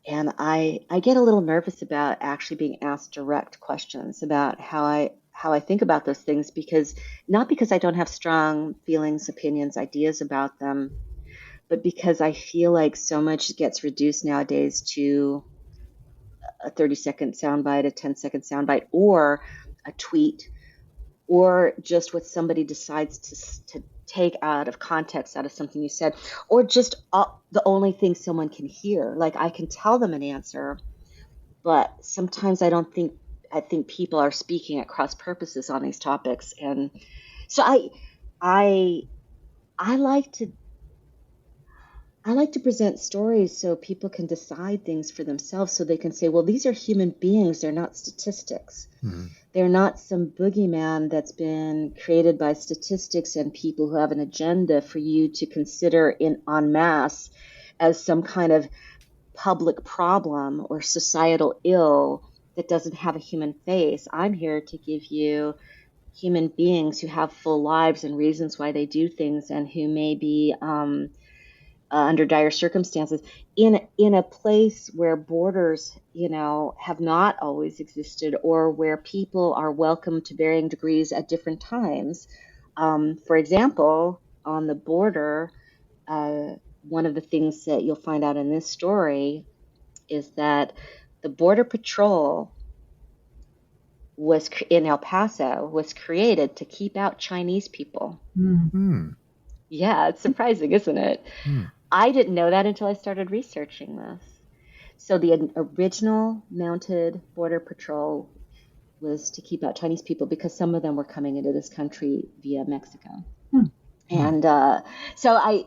And I get a little nervous about actually being asked direct questions about how I think about those things, because not because I don't have strong feelings, opinions, ideas about them, but because I feel like so much gets reduced nowadays to a 30-second soundbite, a 10-second soundbite, or a tweet, or just what somebody decides to take out of context, out of something you said, or just the only thing someone can hear. Like, I can tell them an answer, but sometimes I think people are speaking at cross purposes on these topics. And so I like to present stories so people can decide things for themselves, so they can say, well, these are human beings. They're not statistics. Mm-hmm. They're not some boogeyman that's been created by statistics and people who have an agenda for you to consider en masse as some kind of public problem or societal ill that doesn't have a human face. I'm here to give you human beings who have full lives and reasons why they do things, and who may be under dire circumstances in a place where borders, have not always existed, or where people are welcome to varying degrees at different times. For example, on the border, one of the things that you'll find out in this story is that the Border Patrol in El Paso was created to keep out Chinese people. Mm-hmm. Yeah, it's surprising, isn't it? Mm. I didn't know that until I started researching this. So the original mounted Border Patrol was to keep out Chinese people because some of them were coming into this country via Mexico. Hmm. And so I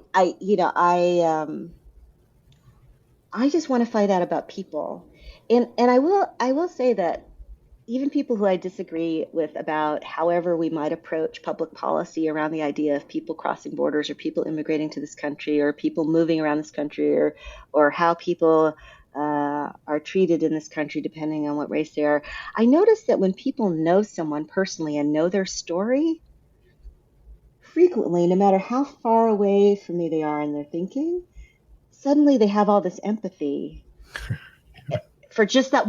just want to find out about people. And I will say that even people who I disagree with about however we might approach public policy around the idea of people crossing borders, or people immigrating to this country, or people moving around this country, or how people are treated in this country depending on what race they are, I notice that when people know someone personally and know their story, frequently, no matter how far away from me they are in their thinking, suddenly they have all this empathy for just that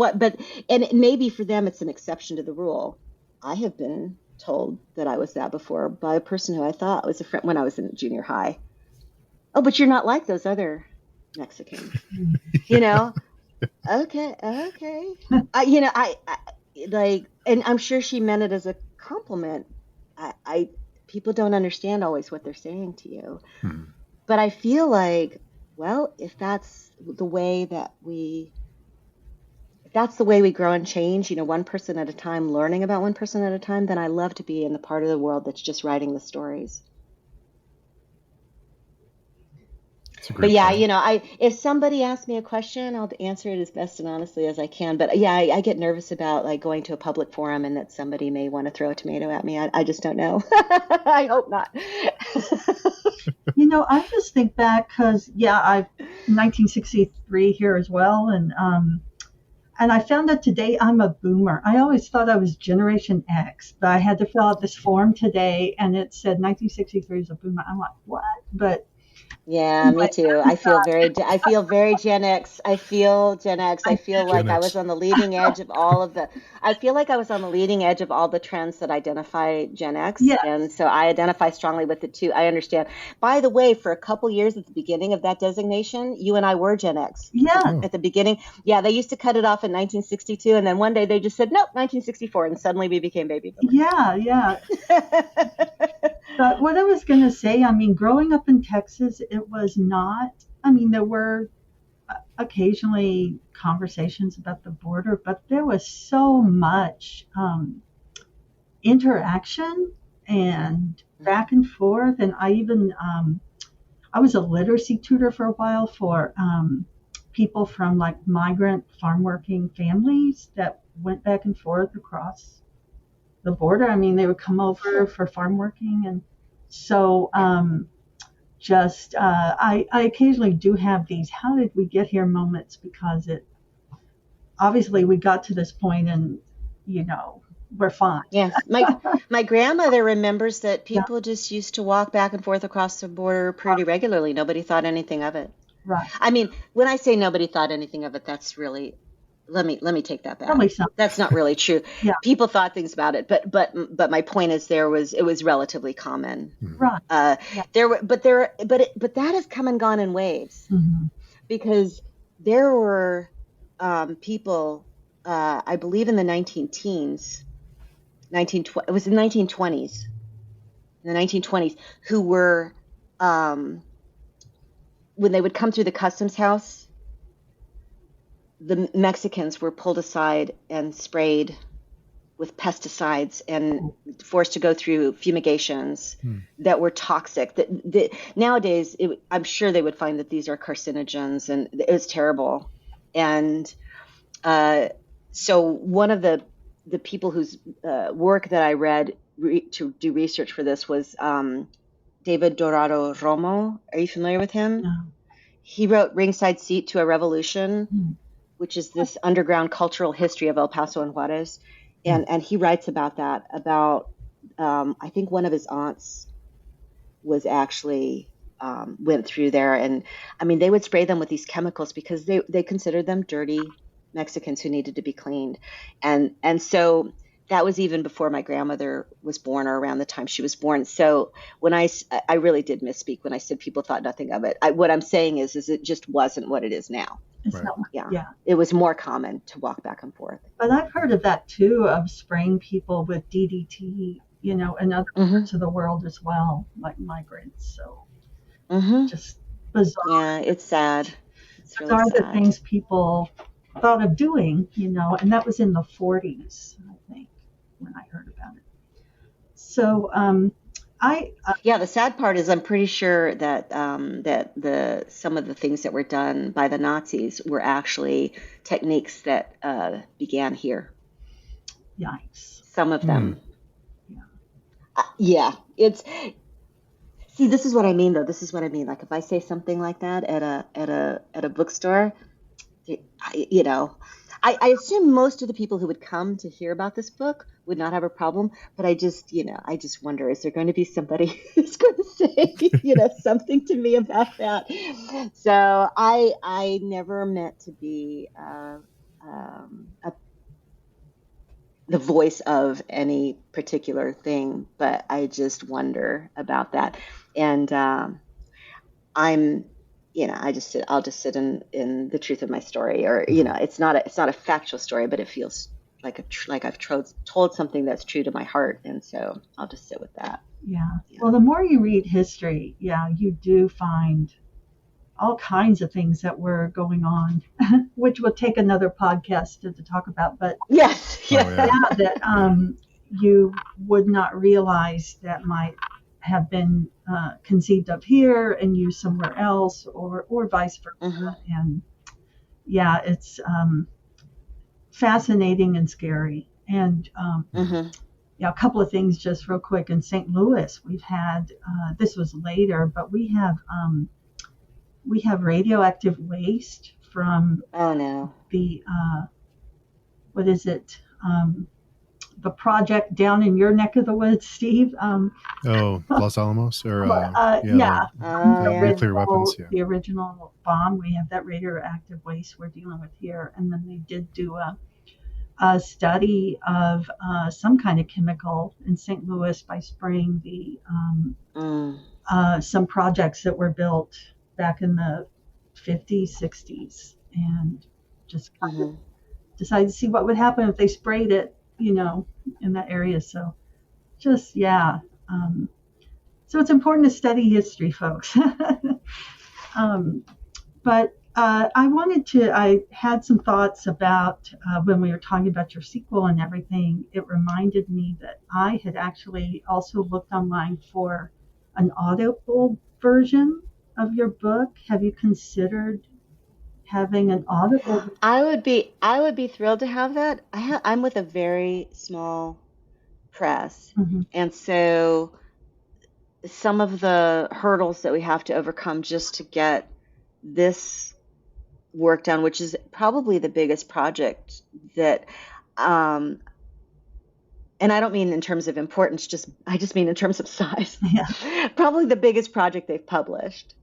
and maybe for them it's an exception to the rule. I have been told that I was that before by a person who I thought was a friend when I was in junior high. Oh, but you're not like those other Mexicans. Okay. I like, and I'm sure she meant it as a compliment. People don't understand always what they're saying to you. But I feel like, well, if that's the way we grow and change, one person at a time, learning about one person at a time, then I love to be in the part of the world that's just writing the stories. But yeah, point. If somebody asks me a question, I'll answer it as best and honestly as I can. But yeah, I get nervous about like going to a public forum and that somebody may want to throw a tomato at me. I just don't know. I hope not. I just think back because, I've 1963 here as well. And I found out today I'm a boomer. I always thought I was Generation X, but I had to fill out this form today and it said 1963 is a boomer. I'm like, what? But yeah, me too. I feel very Gen X. I feel Gen X. I feel like I was on the leading edge of all of the trends that identify Gen X. Yes. And so I identify strongly with it too. I understand. By the way, for a couple years at the beginning of that designation, you and I were Gen X. Yeah. At the beginning. Yeah, they used to cut it off in 1962. And then one day they just said, nope, 1964. And suddenly we became baby boomers. Yeah. But what I was going to say, growing up in Texas, it was not, there were occasionally conversations about the border, but there was so much interaction and back and forth. And I even I was a literacy tutor for a while for people from like migrant farm working families that went back and forth across the border. I mean, they would come over for farm working, and so I occasionally do have these "how did we get here" moments, because it obviously we got to this point, and we're fine. Yes, my grandmother remembers that Yeah, people just used to walk back and forth across the border pretty regularly. Nobody thought anything of it. right. I mean, when I say nobody thought anything of it, that's really, let me take that back. Probably some. That's not really true. Yeah, People thought things about it, but my point is it was relatively common. right. Yeah. But that has come and gone in waves, Hmm. because there were people, I believe in the 19-teens, it was the 1920s, who were, when they would come through the customs house, the Mexicans were pulled aside and sprayed with pesticides and forced to go through fumigations that were toxic. Nowadays, I'm sure they would find that these are carcinogens, and it was terrible. And so one of the people whose work that I read to do research for this was David Dorado Romo. Are you familiar with him? No. He wrote Ringside Seat to a Revolution, Hmm. which is this underground cultural history of El Paso and Juarez. And he writes about that, I think one of his aunts was actually went through there. And I mean, they would spray them with these chemicals because they considered them dirty Mexicans who needed to be cleaned. And so that was even before my grandmother was born, or around the time she was born. So when I really did misspeak when I said people thought nothing of it. What I'm saying is it just wasn't what it is now. It's Right. not. Yeah. Yeah. It was more common to walk back and forth. But I've heard of that too, of spraying people with DDT, in other parts of the world as well, like migrants. So just bizarre, Yeah, it's sad. It's really bizarre the sad. things people thought of doing, and that was in the 40s, I think, when I heard about it. So Yeah, the sad part is I'm pretty sure that some of the things that were done by the Nazis were actually techniques that began here. yikes. Some of them. Yeah. Yeah, this is what I mean though. This is what I mean. Like if I say something like that at a bookstore, I assume most of the people who would come to hear about this book would not have a problem, but I just wonder, is there going to be somebody who's going to say, something to me about that? So I never meant to be the voice of any particular thing, but I just wonder about that. And I'll just sit in the truth of my story, or it's not a factual story, but it feels like I've told something that's true to my heart, and so I'll just sit with that. Yeah. Well, the more you read history, you do find all kinds of things that were going on, which will take another podcast to talk about. But Yes, Oh, yeah. that you would not realize that might have been conceived of here and used somewhere else, or vice versa. And it's fascinating and scary. And a couple of things just real quick. In St. Louis, we've had this was later, but we have radioactive waste from Oh no. the what is it? The project down in your neck of the woods, Steve. Los Alamos, or Oh, the yeah. nuclear weapons. Yeah. The original bomb. We have that radioactive waste we're dealing with here, and then they did do a study of some kind of chemical in St. Louis by spraying the some projects that were built back in the 50s, 60s, and just decided to see what would happen if they sprayed it, in that area. So just, so it's important to study history, folks. But I had some thoughts about when we were talking about your sequel and everything. It reminded me that I had actually also looked online for an audible version of your book? Have you considered having an audible? I would be thrilled to have that. I'm with a very small press, Mhm. and so some of the hurdles that we have to overcome just to get this work done, which is probably the biggest project that, um, and I don't mean in terms of importance, I just mean in terms of size. Yeah. Probably the biggest project they've published.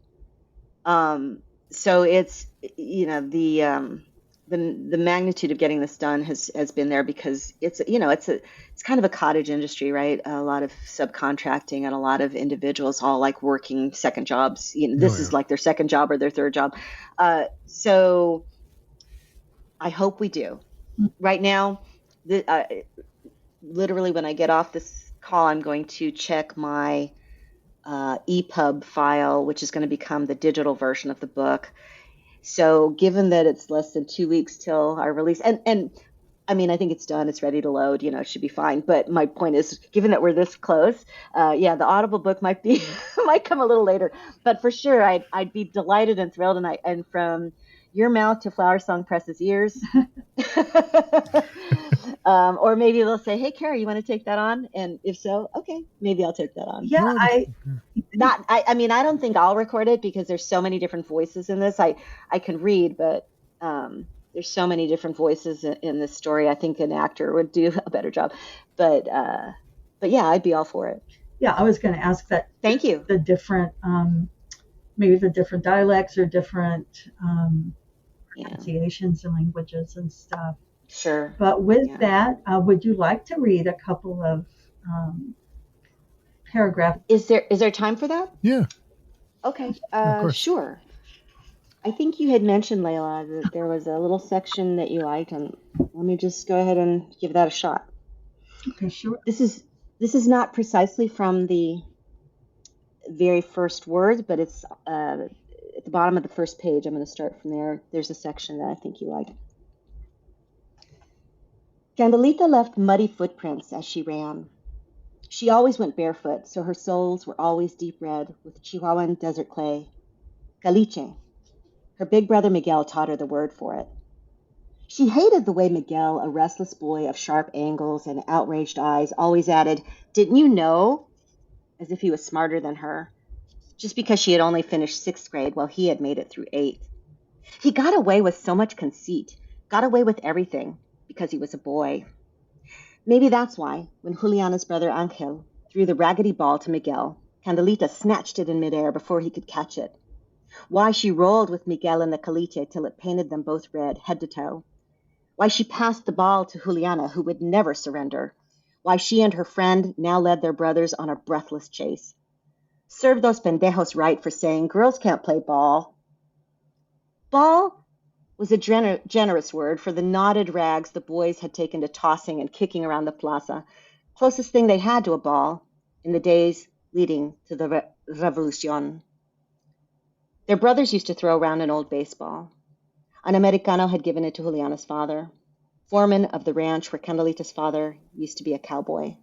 So it's, the magnitude of getting this done has been there because it's kind of a cottage industry, right? A lot of subcontracting and a lot of individuals all like working second jobs. This Oh, is yeah. like their second job or their third job. So I hope we do. Right now, literally when I get off this call, I'm going to check my EPUB file, which is going to become the digital version of the book. So given that it's less than 2 weeks till our release, and I mean, I think it's done, it's ready to load, it should be fine. But my point is, given that we're this close, the Audible book might might come a little later, but for sure, I'd be delighted and thrilled. And from your mouth to Flower Song Press's ears, or maybe they'll say, "Hey, Cara, you want to take that on?" And if so, okay, maybe I'll take that on. Yeah, I mean, I don't think I'll record it because there's so many different voices in this. I can read, but there's so many different voices in this story. I think an actor would do a better job. But yeah, I'd be all for it. yeah, I was going to ask that. Thank you. The different, maybe the different dialects or different pronunciations and languages and stuff. Sure. But with that, would you like to read a couple of paragraphs? Is there time for that? Yeah. Okay. Of course. Sure. I think you had mentioned, Layla, that there was a little section that you liked, and let me just go ahead and give that a shot. Okay, sure. This is not precisely from the very first words, but it's at the bottom of the first page. I'm going to start from there. There's a section that I think you liked. Candelita left muddy footprints as she ran. She always went barefoot, so her soles were always deep red with Chihuahuan desert clay. Caliche. Her big brother Miguel taught her the word for it. She hated the way Miguel, a restless boy of sharp angles and outraged eyes, always added, "Didn't you know?" as if he was smarter than her, just because she had only finished 6th grade while he had made it through 8th. He got away with so much conceit, got away with everything, because he was a boy. Maybe that's why, when Juliana's brother Angel threw the raggedy ball to Miguel, Candelita snatched it in midair before he could catch it. Why she rolled with Miguel in the caliche till it painted them both red, head to toe. Why she passed the ball to Juliana, who would never surrender. Why she and her friend now led their brothers on a breathless chase. Serve those pendejos right for saying girls can't play ball. Ball was a generous word for the knotted rags the boys had taken to tossing and kicking around the plaza, closest thing they had to a ball in the days leading to the Revolucion. Their brothers used to throw around an old baseball. An Americano had given it to Juliana's father, foreman of the ranch where Candelita's father used to be a cowboy.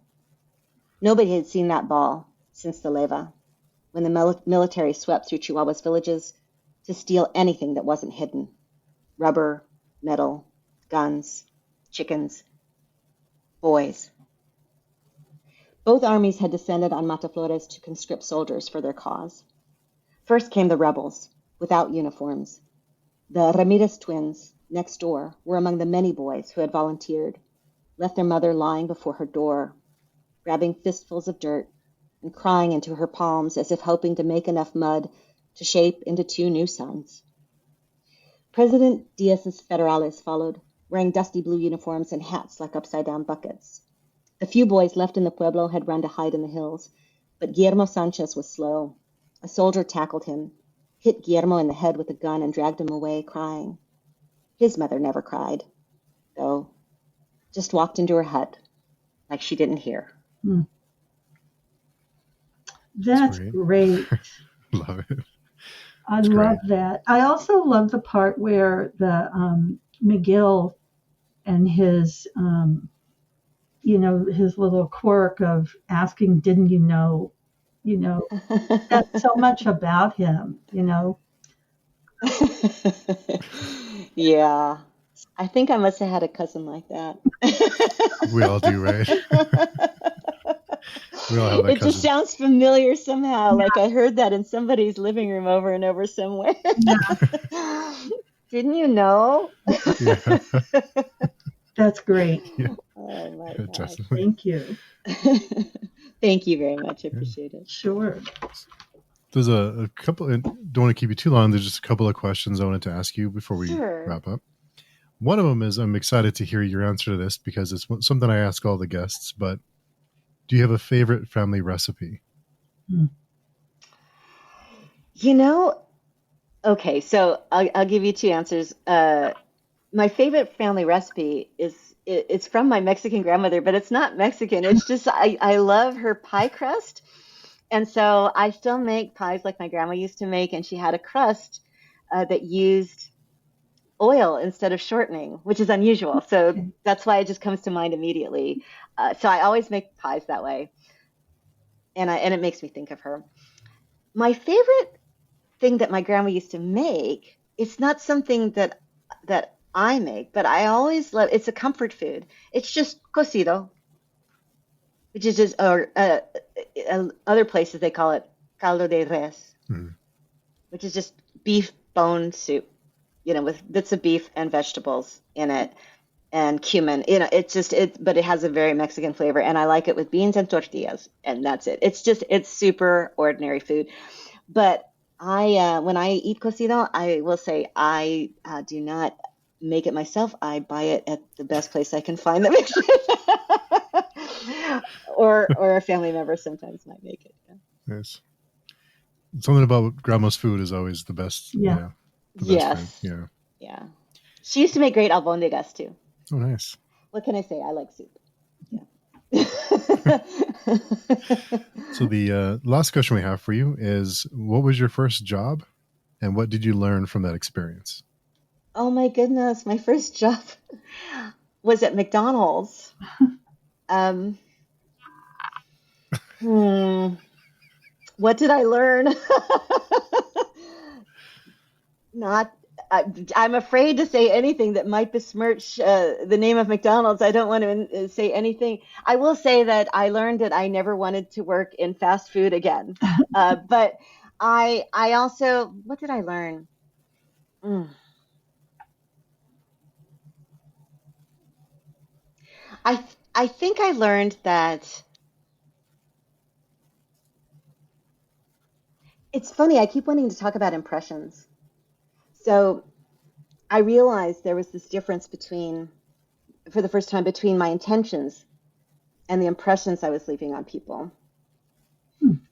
Nobody had seen that ball since the leva, when the military swept through Chihuahua's villages to steal anything that wasn't hidden. Rubber, metal, guns, chickens, boys. Both armies had descended on Mataflores to conscript soldiers for their cause. First came the rebels, without uniforms. The Ramirez twins, next door, were among the many boys who had volunteered, left their mother lying before her door, grabbing fistfuls of dirt and crying into her palms as if hoping to make enough mud to shape into 2 new sons. President Diaz's federales followed, wearing dusty blue uniforms and hats like upside-down buckets. The few boys left in the pueblo had run to hide in the hills, but Guillermo Sanchez was slow. A soldier tackled him, hit Guillermo in the head with a gun, and dragged him away, crying. His mother never cried, though, just walked into her hut like she didn't hear. That's great. Love it. I love that. I also love the part where the Miguel and his, his little quirk of asking, "Didn't you know?" you know, that's so much about him, you know. Yeah. I think I must have had a cousin like that. We all do, right? We all have that It just cousin. sounds familiar somehow. Like I heard that in somebody's living room over and over somewhere. Didn't you know? Yeah. That's great. Yeah. Oh my gosh. Definitely. Thank you. Thank you very much. I appreciate it. Sure. There's a couple, and don't want to keep you too long. There's just a couple of questions I wanted to ask you before we Sure. wrap up. One of them is, I'm excited to hear your answer to this because it's something I ask all the guests, but do you have a favorite family recipe? You know, okay, so I'll give you two answers. My favorite family recipe it's from my Mexican grandmother, but it's not Mexican. It's just I love her pie crust. And so I still make pies like my grandma used to make, and she had a crust that used oil instead of shortening, which is unusual. So that's why it just comes to mind immediately. So I always make pies that way, and it makes me think of her. My favorite thing that my grandma used to make, it's not something that I make, but I always love. It's a comfort food. It's just cocido, which is just, or other places they call it caldo de res, which is just beef bone soup, with bits of beef and vegetables in it and cumin. But it has a very Mexican flavor, and I like it with beans and tortillas, and that's it. It's super ordinary food. But when I eat cocido, I will say I do not make it myself. I buy it at the best place I can find that makes it. or a family member sometimes might make it. Yeah. Yes. Something about grandma's food is always the best. Yeah. The best Yes. thing. Yeah. She used to make great albondigas too. Oh, nice. What can I say? I like soup. So the last question we have for you is, what was your first job and what did you learn from that experience? Oh my goodness. My first job was at McDonald's. What did I learn? I'm afraid to say anything that might besmirch the name of McDonald's. I don't want to say anything. I will say that I learned that I never wanted to work in fast food again. But I also, what did I learn? I think I learned that it's funny. I keep wanting to talk about impressions. So I realized there was this difference for the first time, between my intentions and the impressions I was leaving on people.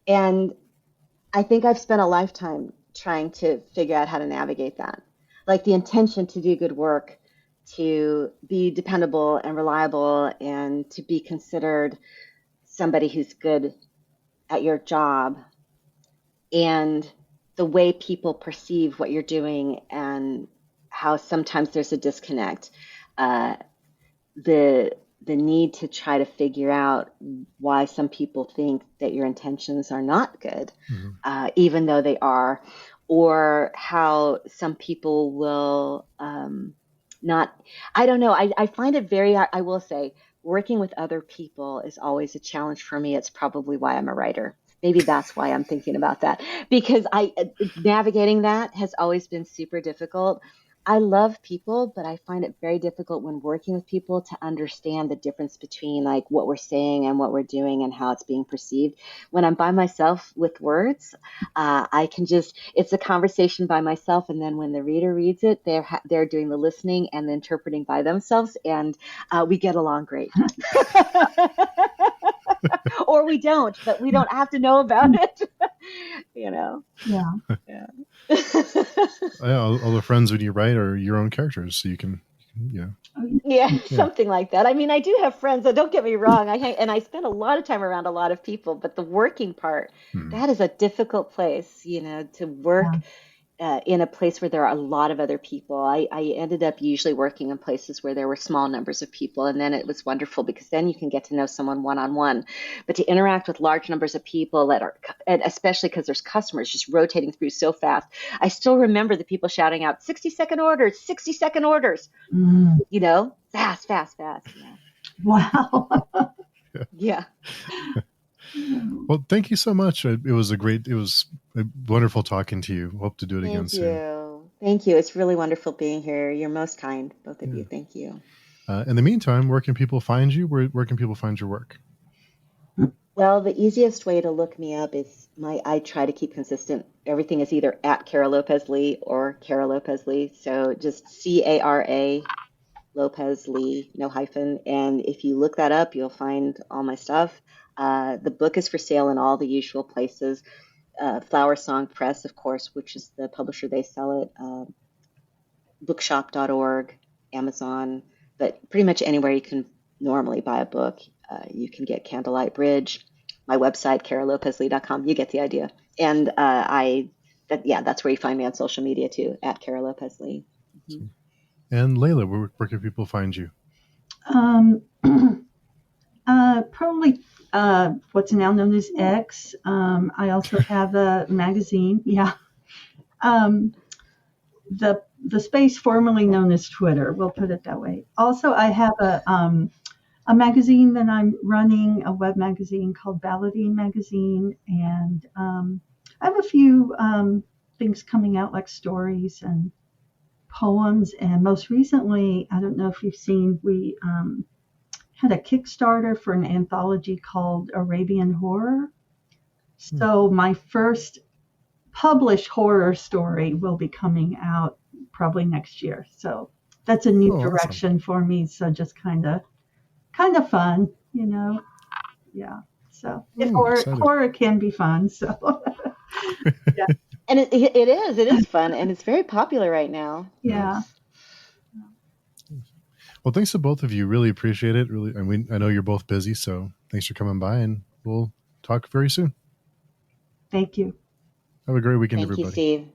And I think I've spent a lifetime trying to figure out how to navigate that. Like the intention to do good work, to be dependable and reliable, and to be considered somebody who's good at your job, and the way people perceive what you're doing and how sometimes there's a disconnect. The need to try to figure out why some people think that your intentions are not good, even though they are, or how some people will not. I don't know. I find it I will say, working with other people is always a challenge for me. It's probably why I'm a writer. Maybe that's why I'm thinking about that, because navigating that has always been super difficult. I love people, but I find it very difficult when working with people to understand the difference between like what we're saying and what we're doing and how it's being perceived. When I'm by myself with words, I can it's a conversation by myself. And then when the reader reads it, they're doing the listening and the interpreting by themselves. And we get along great. Or we don't, but we don't have to know about it. Yeah. Yeah. All the friends when you write are your own characters, so you can. Yeah, something like that. I mean, I do have friends, so don't get me wrong. I spend a lot of time around a lot of people, but the working part, that is a difficult place, to work in a place where there are a lot of other people. I ended up usually working in places where there were small numbers of people, and then it was wonderful because then you can get to know someone one-on-one. But to interact with large numbers of people that are, and especially because there's customers just rotating through so fast, I still remember the people shouting out 60-second orders, 60-second orders, fast, fast, fast. Yeah. Wow. Yeah. Well, thank you so much. It was wonderful talking to you. Hope to do it again Thank soon. you. Thank you. It's really wonderful being here. You're most kind, both of you. Thank you. In the meantime, where can people find you? Where can people find your work? Well, the easiest way to look me up is I try to keep consistent. Everything is either at Cara Lopez Lee or Cara Lopez Lee. So just Cara Lopez Lee, no hyphen. And if you look that up, you'll find all my stuff. The book is for sale in all the usual places. Flower Song Press, of course, which is the publisher, they sell it. Bookshop.org, Amazon, but pretty much anywhere you can normally buy a book. You can get Candlelight Bridge, my website, caralopezlee.com. You get the idea. And that's where you find me on social media too, at Cara Lopez Lee. Mm-hmm. And Layla, where can people find you? Probably what's now known as X. I also have a magazine. Yeah. The space formerly known as Twitter, we'll put it that way. Also, I have a magazine that I'm running, a web magazine called Balladine Magazine, and I have a few things coming out like stories and poems. And most recently, I don't know if you've seen, we had a Kickstarter for an anthology called Arabian Horror. So my first published horror story will be coming out probably next year. So that's a new direction for me. So just kind of fun, Yeah. So horror can be fun. So yeah. And it is fun, and it's very popular right now. Yeah. Well, thanks to both of you. Really appreciate it. Really, I know you're both busy, so thanks for coming by, and we'll talk very soon. Thank you. Have a great weekend, Thank everybody. Thank you, Steve.